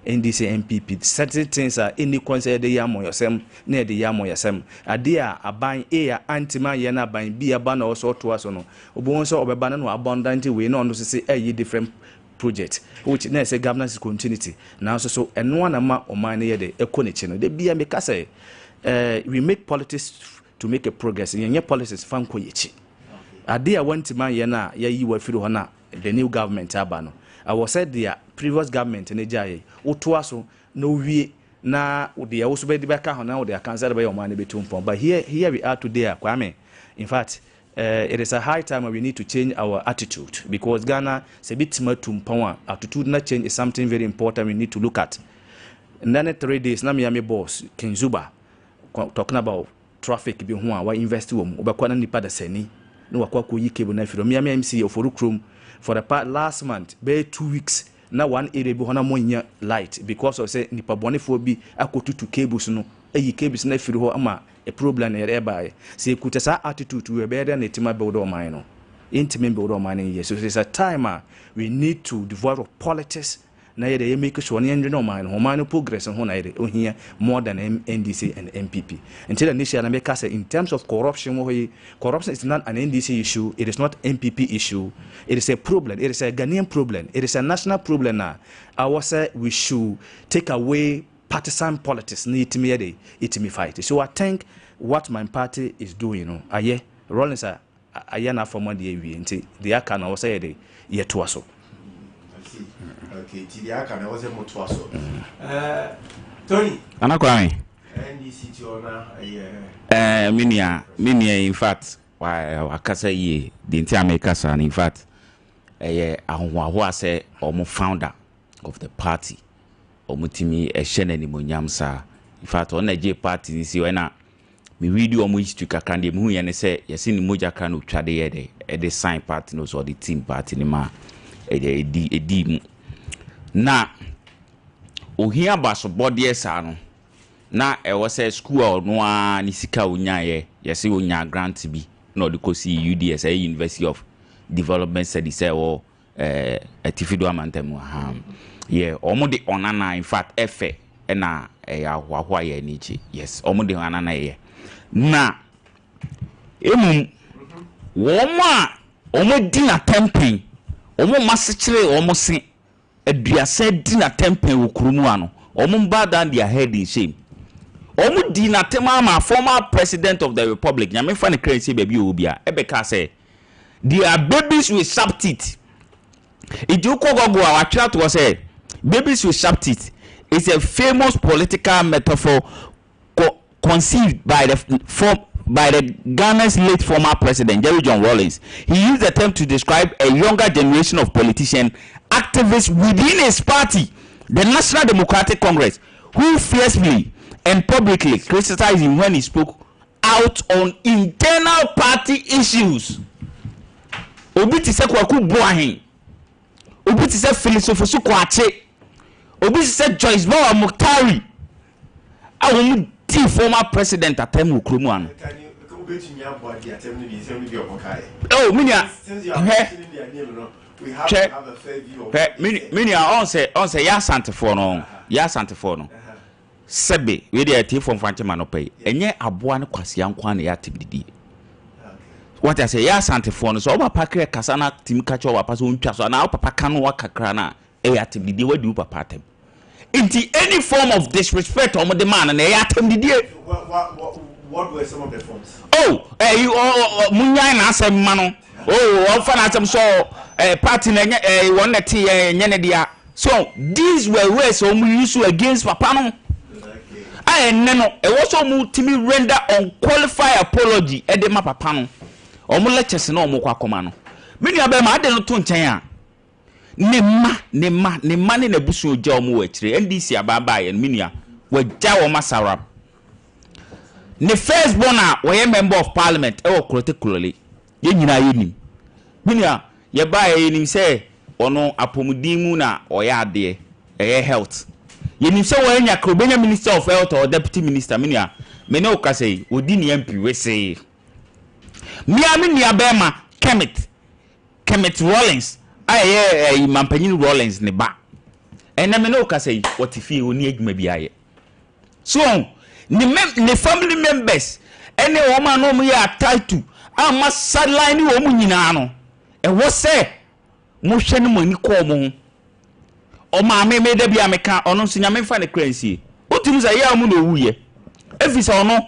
NDC MPP certain things are any concern the yamo yosem near the yamo yasem adia aban a antima yena ban bi aba also to us no obo so obeba no abundant we no no say a different project which na say governance continuity now so eno na ma oman ne de ekonichi no de bia me ka say we make politics to make a progress yenye policies fan koyechi ade a wantima yena yayi wa firi ho na the new government abano I was said the previous government in Nigeria otoaso no wie na the also be the back now they are cancelled by your money between form but here we are today Kwame. In fact it is a high time we need to change our attitude, because Ghana is a bit more to attitude not change is something very important we need to look at. And then 3 days na Miami boss King Zuba talking about traffic bi ho a wa invest wo mu obekwa na nipa da sani no wakwa ko yi cable na firo Miami MC Oforukrom for the last month be 2 weeks na one area bi hona monya light because of say nipa bonefo bi akotutu cables no eyi cables na firi ho ama a problem na eba say kutasa attitude we be there na tima build o man no intimate build o man yes so it's a time we need to devote of politics na yede ye make sure na no man ho man progress ho na yede ohia more than NDC and MPP until the nation na make say in terms of corruption corruption is not an NDC issue, it is not MPP issue, it is a problem, it is a Ghanaian problem, it is a national problem now. I was say we should take away partisan politics need to me fight. So I think what my party is doing, you know, aye Rollins aye na former the AV nti the aka na was say the ye to aso. Okay, the aka na was a mo to aso. Tony. Anakwame. NDC tiona minia in fact why akasa ye the nti America in fact ahwa say omo founder of the party omutimi ehye ni monyam sa in fact on Nigeria party ni si na me video omo history kakande mu ye ne say yesi ni moja kan otwade ye de e de sign party no so the team party ni ma edi mu na ohia baso body sa no na was a school no ni sika onya ye yesi onya grant bi na odikosi UDS University of Development Studies or atifido amantem ha ye omo de onana in fact efe na ahwahwa ye nichi yes omo de onana ye na emu omo di na temping omo masechire omo se aduase di na temping okurumu ano omo mba down their head in shame omo di na tema former president of the republic nyame fa ne crazy baby obia ebeka say they are babies with sharp teeth. If you go our chat was say babies with sharp teeth is a famous political metaphor conceived by the Ghana's late former president Jerry John Rawlings. He used the term to describe a younger generation of politicians, activists within his party, the National Democratic Congress, who fiercely and publicly criticized him when he spoke out on internal party issues. Obi ti se kwaku boahin, obi ti se philosopher kwache, obi ti se Joyce Bawa Muktari, awon ti former president atem okromu ano. Oh minia we have to have a fair view of minia on say ya santefo no sebe we dey ati from fanchema no pay enye aboa ne kwase ankwa na ya tibdidi. What I say, yes, Antiphone, so over Packer Casana, Tim Catch over Passo, now Papa Canoa Cacrana, Ayatim, the way do Papa. Into any form of disrespect on the man and Ayatim did. What were some of the forms? Oh, you Munyan answer Mano. Oh, often as I'm so party one that Yenedia. So these were ways we used to against Papano. enne no e wo so mu timi render unqualified apology e de ma papa no omo lectures na omo kwa koma no me nua be ma ade no to nchen a ne ma ne nabusu ogya omo wa kire ndc ababa ye me nua wagya wo masarab ne first born a we member of parliament e wo krotekulole ye nyina ye nim me nua ye ba ye nim se ono apomudimu na oya ade e health yenim se wo anya krobenya minister of health or deputy minister menua me ne okasei odi ne MP we sei mia me nua bema Kemet Rollins aye mampanyin Rollins ne ba ena me ne okasei wotifi oni adwuma bi aye so ne family members ene wo ma no mu ya title ama sideline wo mu nyina no e wo se mo hwe ne mani ko mo o ma me da bia meka ono nso nyame fa ne kransie otumi za ya mu no wuye efisa ono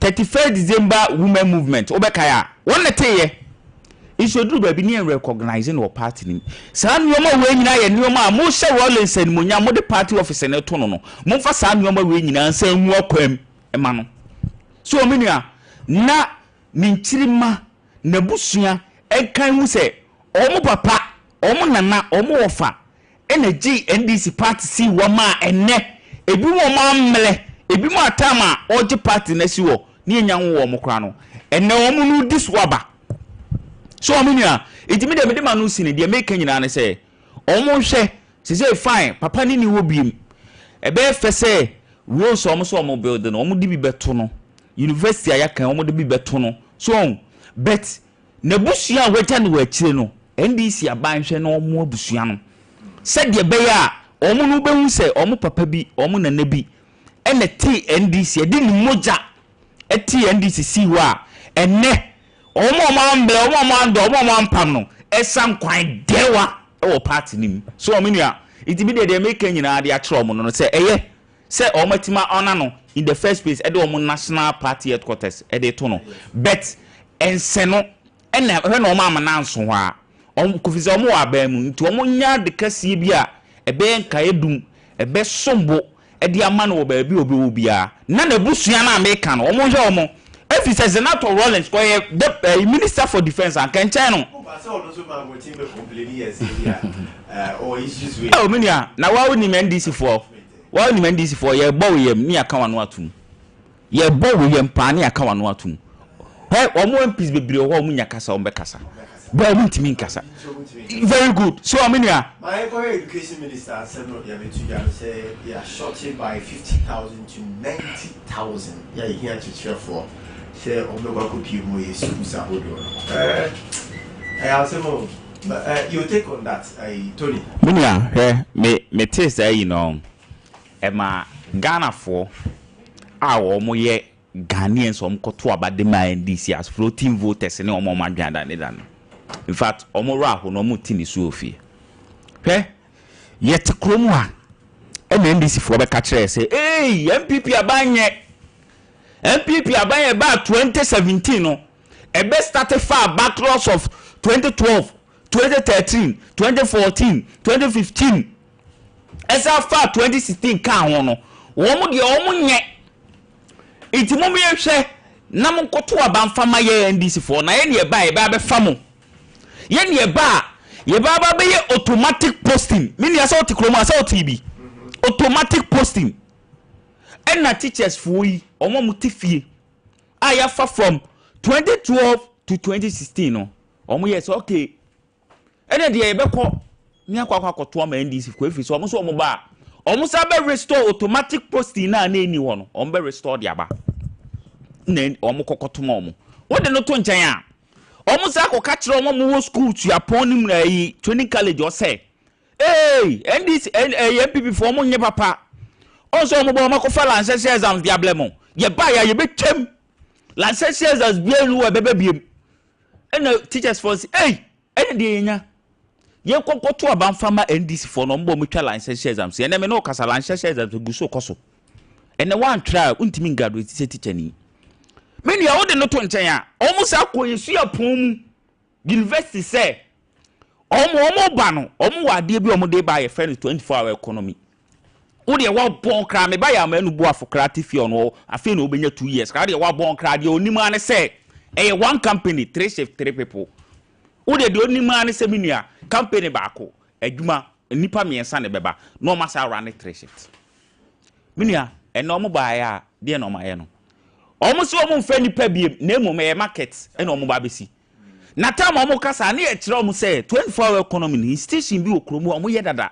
31 December women movement obeka ya won teye isoduru ba bi ne recognize no party nim sa nyoma we nyina ye nyoma mo hye Rollins ni monya mo de party office ne to no mo fa sa nyoma we nyina nsa nwu akwam e ma no so menua na minchirima na busua enkan hu se omo papa omo nana omo wofa energy NDC party si wama enne ebi wo ma mle ebi mo atama oje party na si wo ni enyanwo wo mo kra no enne wo mu no diswaba so omenua etimi de me ma no sini de make nyina ne se omo hwe se fine papa ni wo biem ebe fese wo so omo build no omo di bi beto no university ayakan omo de bi beto no so bet na busua weta ne wa kire no NDC abanhwe no omo abusua no said ye be ya omo no behu se omo papa bi omo nana bi ene ti NDC edi ni moja eti NDC si wa ene omo mamble omo mando omo mampam no esan kwan dewa e wo party nim so omo nua iti bi de make nyina de akere omo no se eye se omo tima ona no in the first place e de omo national party headquarters e de to no but ense no ene he no omo amana nso ho a kufisa omo wa ba mu nti omo nya de kase bi a ebe nka edum ebe sombo e de ama no ba bi obi a na busua na America no omo hwe omo efisa Senator Rollins ko ye the minister for defense and kenchen no or issues with oh menia na wa woni NDC for ye bow yem ni aka wano atum ye bow yem pa ni aka wano atum he omo MPs bebre ho omo nya kasa ombe kasa ba mu ntimi nkasa very good so menia my education minister said no ya betu ya say ya shorted by 50,000 to 90,000 ya here to cheer for say ombe wa ko pi mo yesu sabodo I also know you take on that Tony menia me taste you know ema Ghana for our mo ye Ghanaians koto abadema NDC as floating voters ne omo madwanda ne dan in fact omo ra ho no mo tini su ofie yet kromu a NDC for be ka kire say MPP abanye ba 2017 no ebe started far backlogs of 2012 2013 2014 2015 esa far 2016 ka ho no wo mo de omo nye itimo me hwe na mo koto abanfama ye NDC for na ye ne ba be famo ye ne ba be ye automatic posting mini asa otikroma asa otibi automatic posting and na teachers for yi omo mutifie aya fa from 2012 to 2016 no omo yes okay ene de ye be ko ni akwa koto ma NDC for efi so omo so omo ba omo sa be restore automatic posting na eni ho no omo be restore dia ba na omo kokoto ma omo wo de no to nchen a omo sa ko ka kire omo mo school to yapon nim na yi training college o say NDC MPP for omo nye papa also omo bo makofa lancet exams dia blemo ye ba ya ye betwem lancet exams bia nu we bebe biem and teachers for say ene de nya ye kokoto abanfama NDC for no mbo mo twa lancet exams ene me no kasa lancet exams guso koso ene one try untimi graduate se teacher ni meni ya wode no to nchen a omo sa ko yesu ya pon university say omo ba no omo wade bi omo de ba ye friend 24-hour economy wo de wa bon kra me ba ya ma nu bo afokra tifi ono afi na obenya 2 years kra de wa bon kra de onimu ane se one company 3 shift 3 people wo de onimu ane se menua company baako adwuma nipa miensa ne beba no ma sa run 3 shift menua eno mo ba ya de no ma ye no omo so omo mfa nipa biem na emu me market eno omo ba besi na time omo kasa na e kire omo say 24-hour economy ni station bi okromu omo ye dada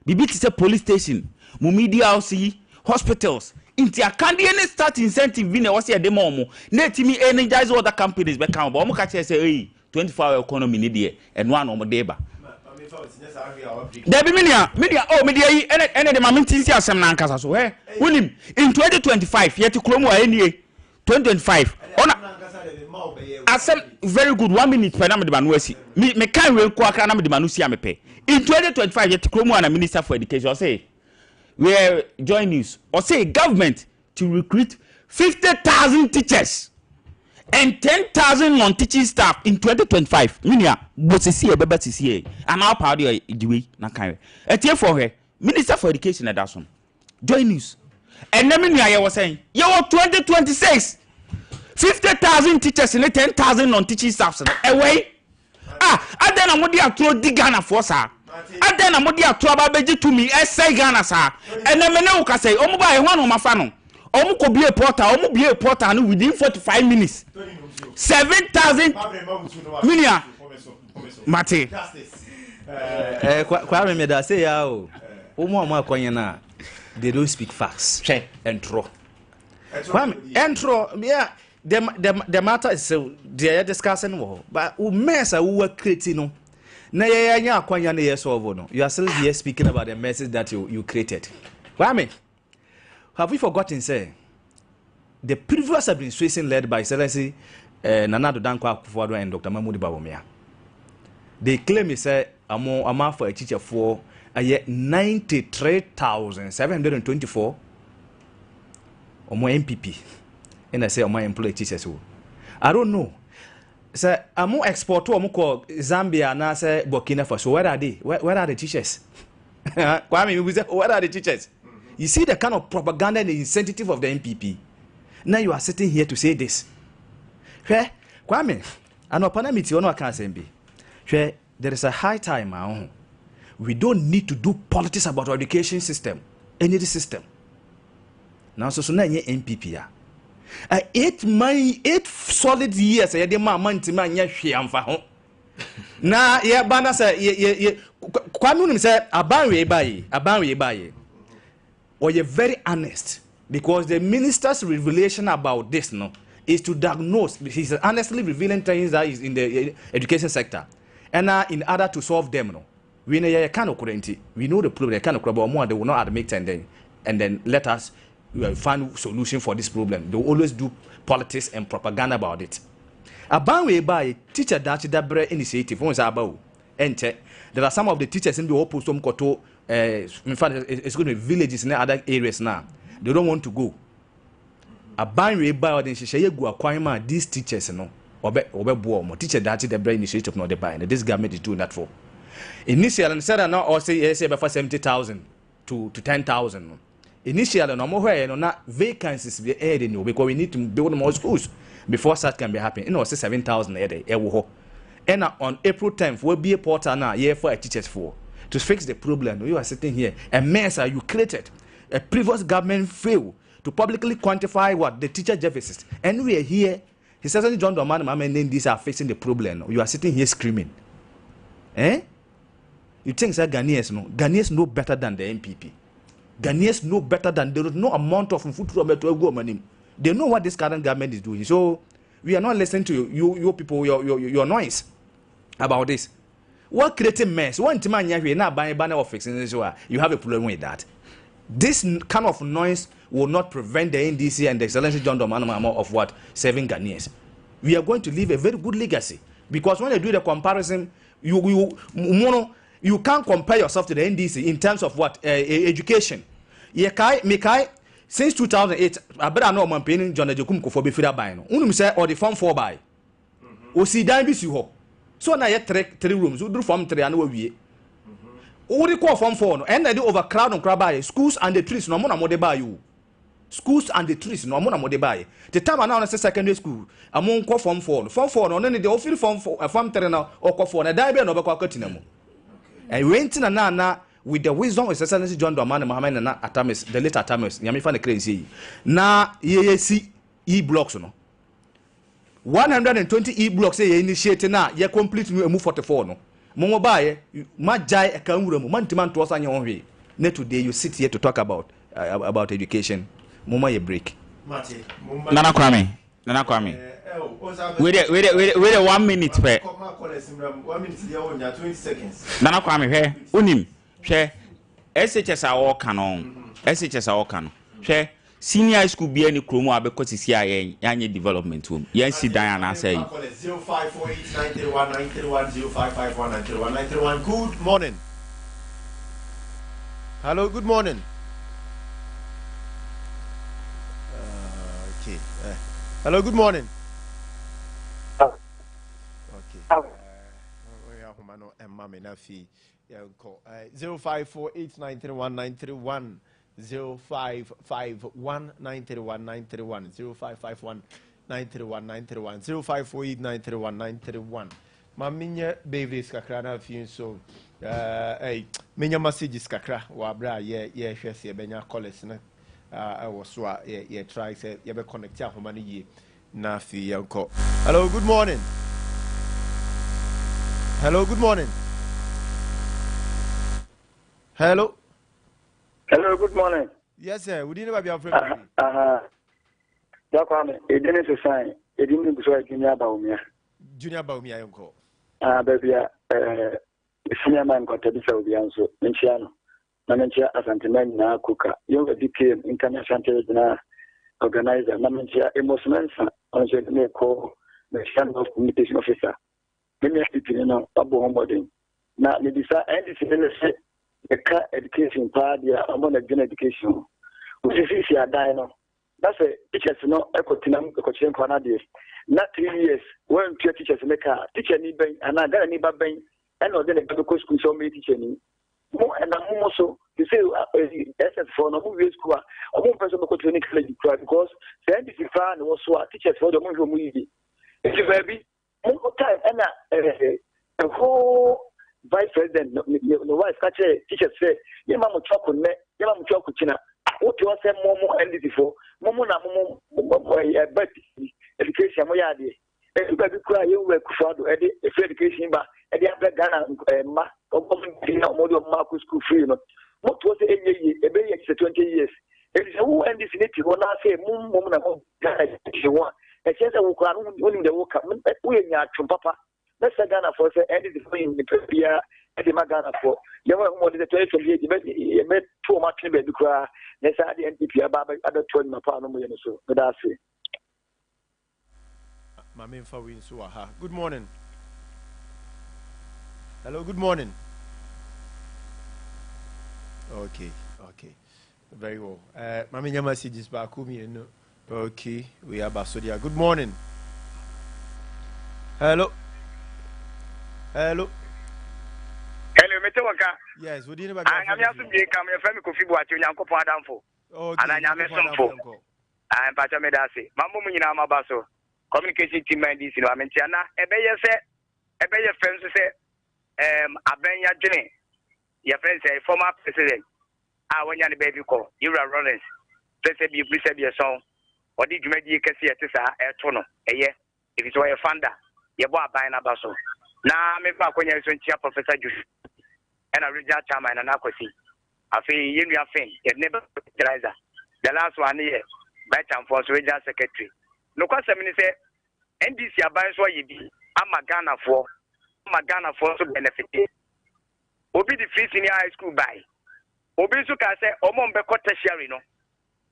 bibi ti say police station mu media house hospitals inti akande any start incentive bi na wo say de ma omo na timi energize other companies be kan omo ka say hey 24-hour economy ni de eno an omo de ba Debi media yi ene de maminti si asem na nkasa so wunim in 2025 yet kromo a enie 2025 ona asem very good 1 minute per na me de manu asi me kan we ko akra na me de manu si amepe in 2025 yet kromo na minister for education say we join news or say government to recruit 50,000 teachers and 10,000 non-teaching staff in 2025. Minia, bosisi e beba sisi and now power the way na kan. Etie for her Minister for Education at Dason. Join news. And then Minia was saying, you 2026 50,000 teachers and 10,000 non-teaching staff away. And then I'm going to dig Ghana for sir. And then I'm going to ababeji to me say Ghana sir. And then me ka say, omo ba e ho no mafano. Omo ko be a portal and within 45 minutes 7,000 minia mate Kwame me da say ya o omo akonye na they don't speak facts entro Kwame entro yeah the matter is they are discussing but who mess who were creating no na ya akonye na yes solve no you are still here speaking about the message that you created Kwame. Have we forgotten, say, the previous administration led by Excellency Nana Addo Dankwa Akufo-Addo and Dr. Mahmoud Bawumia, they claim he said amount for a teacher for a year 93,724 or more MPP, and I say or more employee teachers. I don't know. Say I'm more export to Zambia and I say Burkina Faso. Where are they? Where are the teachers? Kwame, where are the teachers? You see the kind of propaganda and the incentive of the MPP. Now you are sitting here to say this. Kwame, there is a high time. We don't need to do politics about our education system, any system. Now, so now you MPP. 8 solid years. I demand money to man. Now, yeah, Bana say, Kwame say, Abanwe baye. Or you're very honest because the minister's revelation about this is to diagnose. He's honestly revealing things that is in the education sector and in order to solve them. We know you kind of currently. We know the problem. Kind of problem. More they will not admit and then let us find solution for this problem. They will always do politics and propaganda about it. Abanwe by teacher that bread initiative. About there are some of the teachers in the whole post koto. In fact, it's going to be villages in other areas now. They don't want to go. A binary by then she say go acquire these teachers, teacher that the brain initiative not the buy. This government is doing that for. Initially, and said now or say before 70,000 to 10,000. Initially, no more not vacancies be added because we need to build more schools before that can be happening. You know, say 7,000 a day. And on April 10th will be a portal now year for a teachers for. To fix the problem, you are sitting here. A mess you created. A previous government failed to publicly quantify what the teacher deficit. And we are here. He says, John Doman, and these are fixing the problem. You are sitting here screaming. You think that Ghanaians know better than the MPP. Ghanaians know better than there is no amount of food to go money. They know what this current government is doing. So we are not listening to you people, your noise about this. What creating mess? One time you not buying banner of fixing this, you have a problem with that. This kind of noise will not prevent the NDC and the Excellency John Domanama of what serving Ghanaians. We are going to leave a very good legacy because when you do the comparison, you can't compare yourself to the NDC in terms of what education. Since 2008, I better know my opinion. John Ejekum ko for be free buy no. Unum say or the form 4 buy. O si dan bi si ho. So na ye 3 rooms. We do form 3 and we. Uri call form 4 no and they overcrowd on crab schools and the trees no mo de buy you. Schools and the trees no mo de buy. The time now na secondary school among call form 4 no form 4 no ne dey offer form 4 form 3 na or call 4 na die be no be kwa katina mo. And we ain't na with the wisdom of Excellency John Dramani Mohammed na Atamis the late Atamis nyame fa na crazy na ye see e blocks no 120 e blocks ye initiate na ye complete no emu 44 no mo ba ye majai e kan wura mo mantima nto osa nye ho hwe na today you sit here to talk about education mo ye break Nana Kwame wait 1 minute per 1 minute there on 20 seconds Nana Kwame hwe unim hwe SHS awo kanon SHS awo kanon hwe senior high school be any kromo abeko sisi ayen yanye development home yan si dan na say 0548931931 good morning. Hello, good morning. Okay. Hello, good morning. Okay. We are humano and mama na fi. 0548931931 0551931931 0551931931 0548931931 Maminya babies kakra na fi so menya messages kakra wa bra ye hwese benya college na was so ye try say ye be connect ahoma no ye na fi yanko. Hello, good morning. Hello, good morning. Hello. Hello, good morning. Yes, sir. We didn't have your friend. Kwame, it didn't say, it didn't go Junior Baumia. Junior Baumia, uncle. Baby, senior man got a bit of the answer. Menchiano, Manager as Antiman na Kuka. You became international organizer. Manager Emotions on the call the channel of communication officer. Many people know Abu Hombodin. Now, maybe and this is the car education part, among the education. Which is easier, Dino. That's a teachers, no, Ecotinum, Ecotin Canadians. Not 3 years, when two teachers make a teacher need bank, and I got a neighbor bank, and then a medical school, so many teaching. More and I'm also, you say, SS for no movie school, or one person go to any college because the end is fine, also teachers for the movie. It's a baby, more time, and a whole. Vice President, the wife catch teacher say, "Your mama chocolate, your mama chocolate china." What you say, Momo and before, Momo na Momo, but education, my idea. You better cry, you work for the education, but at the other Ghana, ma, or model Marcus school free. What was the a baby 20 years? It is a who and this native when I say, Mum, you want. A chance I will cry winning the work up. We are from Papa. Let's say Ghana for say anything in the Pia and the Magana for. You want more than the 20 years, you met too much in bed to cry. Let's add the NPP about other 20 Napano, so. But that's it. My main for win so aha. Good morning. Hello, good morning. Okay. Very well. My main message is back home. Okay, we are Basodia. Good morning. Hello. Hello, Mr. Waka. Yes, we didn't have I'm just come your family could figure out your uncle Padamfo. And I am a son for. I am Pachamedasi. Mamma Mabaso. Communication team and this, I mean, Tiana, a better friend say, Abenya Jenny. Your friend say, former president. I want you baby call. You are Rollins. Let's say you please your song. Or did you make you can see a tono? A year. If it's a funder, you bought buying a basso. Now, I'm a Professor Juice and a Richard Chairman and Aquasi. I feel you have thing, you never fertilizer. The last 1 year, by time for Regional Secretary. No question, say, NDC buys what you be. I'm a Ghana for to benefit. Obi the free senior high school buy. Obi so can say, Omombe tertiary no.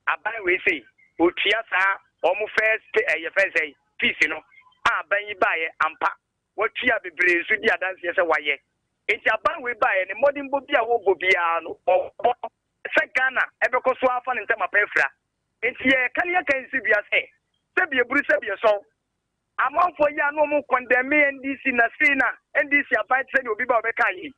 I buy we say, Uchiasa, Omo first, your first say, peace, you know. Ah, buy you buy ampa. What you have been brave, so dear dance, yes, why? It's a band we buy and a modern bobia will go beyond or Ghana, ever cost so often in time of Pefra. It's here, can you see me as a Sabia Bruce Sabia song? I'm on for ya no more condemn me and this in a scena and this your fight said you'll be Babekai.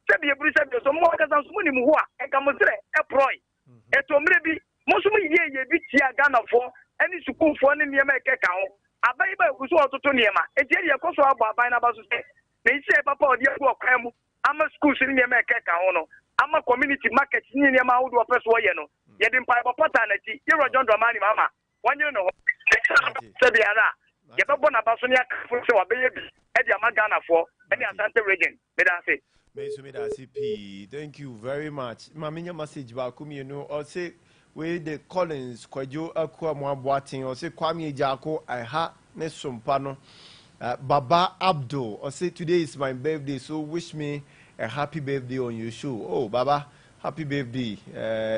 Sabi a Bruce, so more than Sumuni Mua, and Camosre, a proy. A Tomrebi, Mosumi ye bitia Ghana for any school for any Yamaka. A baby who's also to Niema, a jelly of course about Binabasu. They say, Papa, dear Cremu, I'm a school in Yamaka. I'm a community market in Yamau to a first wayano. Yet in Piper Patanity, you're a John Dramani Mama. One you know, Sabiana, Yababona Basunia, so a baby, Eddie Magana for any Asante region. Let us say. Thank you very much. Maminya message Bakumi, you know, or say we the Collins, Kwajo Akwa Mwabwatin, or say Kwame Agyarko, I ha ne Sompano, Baba Abdul, or say today is my birthday, so wish me a happy birthday on your show. Oh, Baba, happy birthday.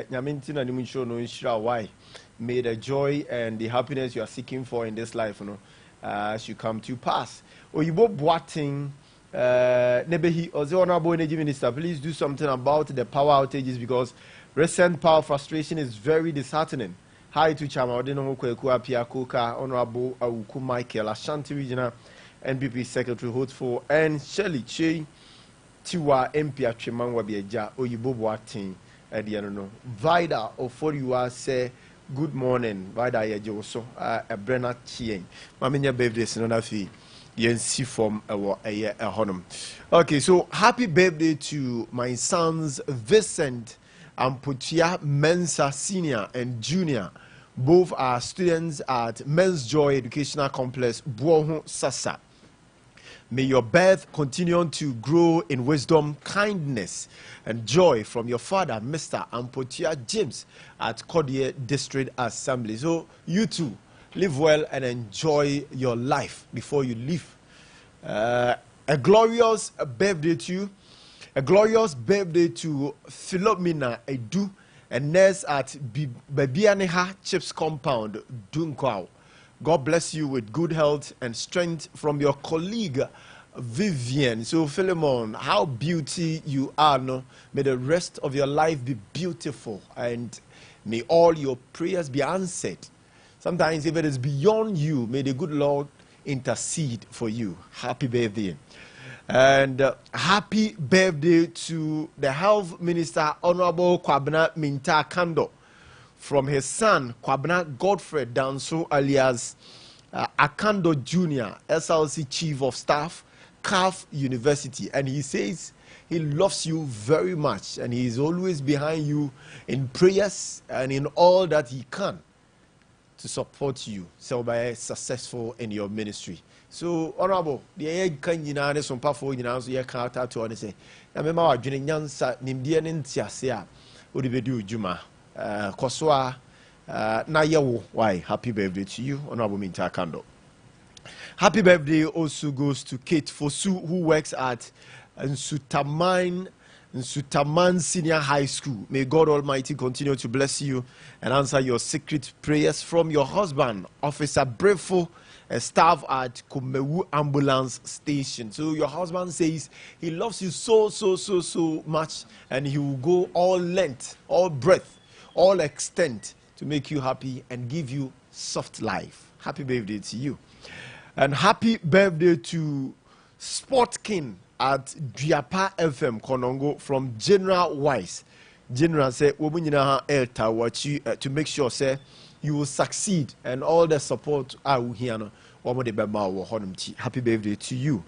Nyamintina Nimusho no Ishra, why? May the joy and the happiness you are seeking for in this life, you know, should come to pass. Oyibo Boating. Nebehi or the Honorable Energy Minister, please do something about the power outages because recent power frustration is very disheartening. Hi to Chama Odino Kwekua Pia Koka, Honorable Awuku Michael, Ashanti Regional NPP Secretary Hotful, and Shirley Che Tiwa MP Achemangwa Bieja, Oyibo Boating at the end. Vida or you are say good morning, Vida Yajoso, a Brenna Chien. Maminya birthday, Sinonafi. Yensi from a honum. Okay, so happy birthday to my sons Vincent and Putia Mensa Senior and Junior. Both are students at Men's Joy Educational Complex, Buoho Sasa. May your birth continue to grow in wisdom, kindness, and joy from your father, Mr. Ampotia James, at Kodier District Assembly. So you too, live well and enjoy your life before you leave. A glorious birthday to you. A glorious birthday to Philomena Edu, a nurse at Babianeha Chips Compound, Dunkwao. God bless you with good health and strength from your colleague, Vivian. So, Philemon, how beauty you are. No? May the rest of your life be beautiful and may all your prayers be answered. Sometimes if it is beyond you, may the good Lord intercede for you. Happy birthday. And happy birthday to the Health Minister, Honorable Kwabena Minta Kando, from his son, Kwabena Godfrey Danso, alias Akando Jr., SLC Chief of Staff, CAF University. And he says he loves you very much and he is always behind you in prayers and in all that he can to support you so be successful in your ministry. So, Honorable, the egg can you know some powerful you know so you can't out to say. I remember our junior Nyansa Nimdian in Tiasia would be do Juma Koswa Nayawo. Why? Happy birthday to you, Honorable Minta Kando. Happy birthday also goes to Kate Fosu, who works at Nsutaman Senior High School. May God Almighty continue to bless you and answer your secret prayers from your husband, Officer Brefo, a staff at Kumewu Ambulance Station. So your husband says he loves you so much and he will go all length, all breadth, all extent to make you happy and give you soft life. Happy birthday to you. And happy birthday to Sport King at Driapa FM Konongo from General Wise. General said, to make sure say you will succeed and all the support I will hear. Happy birthday to you.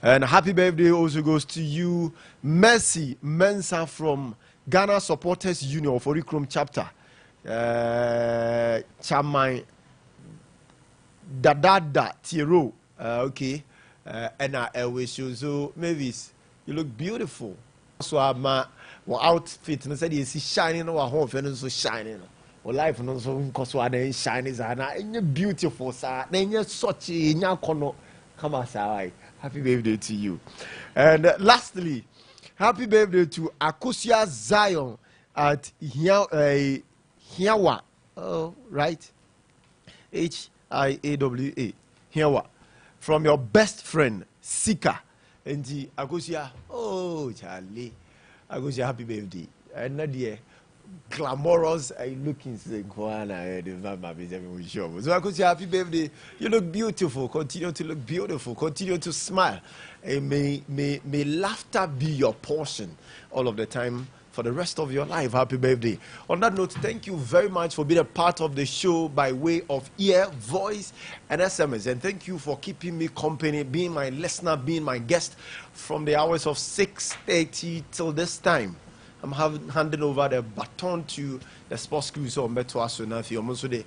And happy birthday also goes to you, Mercy Mensa from Ghana Supporters Union for Rikrum chapter. Chamai Dadada Tiro. Okay. And I wish you so, Mavis, you look beautiful. So I'm outfit and said, "Is shining or home and so shining? Or life and also because what they shine is and beautiful, sir. Then you're such a nyakono. Come on, sir. Happy birthday to you." And lastly, happy birthday to Akosia Zion at Hiawa. Oh, right. Hiawa. Hiawa. From your best friend, Sika. And Akosia, oh, Charlie. Akosia, happy birthday. And Nadia, glamorous looking. So I could say happy birthday. You look beautiful. Continue to look beautiful. Continue to smile. May laughter be your portion all of the time for the rest of your life. Happy birthday. On that note, thank you very much for being a part of the show by way of ear, voice, and SMS. And thank you for keeping me company, being my listener, being my guest from the hours of 6:30 till this time. I'm handing over the baton to the sports crew. So I'm better also now. Also the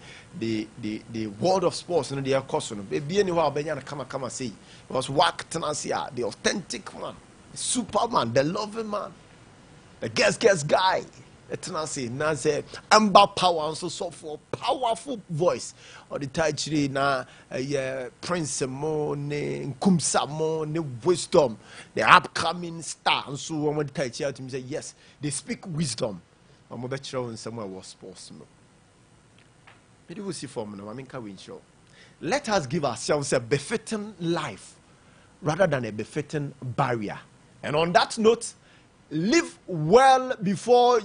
world of sports and the course. Baby, anyhow, come say it was Wak Tenasia, the authentic man, the Superman, the loving man. The guest guy, Naze Amber Power and so forth, powerful voice. Or the Taichiri na Prince Mo, Kumsa Mo, wisdom, the upcoming star. And so when the Taichiri to me say, yes, they speak wisdom. I'm about to show somewhere was sports. Maybe we'll see from them. I mean, can we show? Let us give ourselves a befitting life rather than a befitting barrier. And on that note, live well before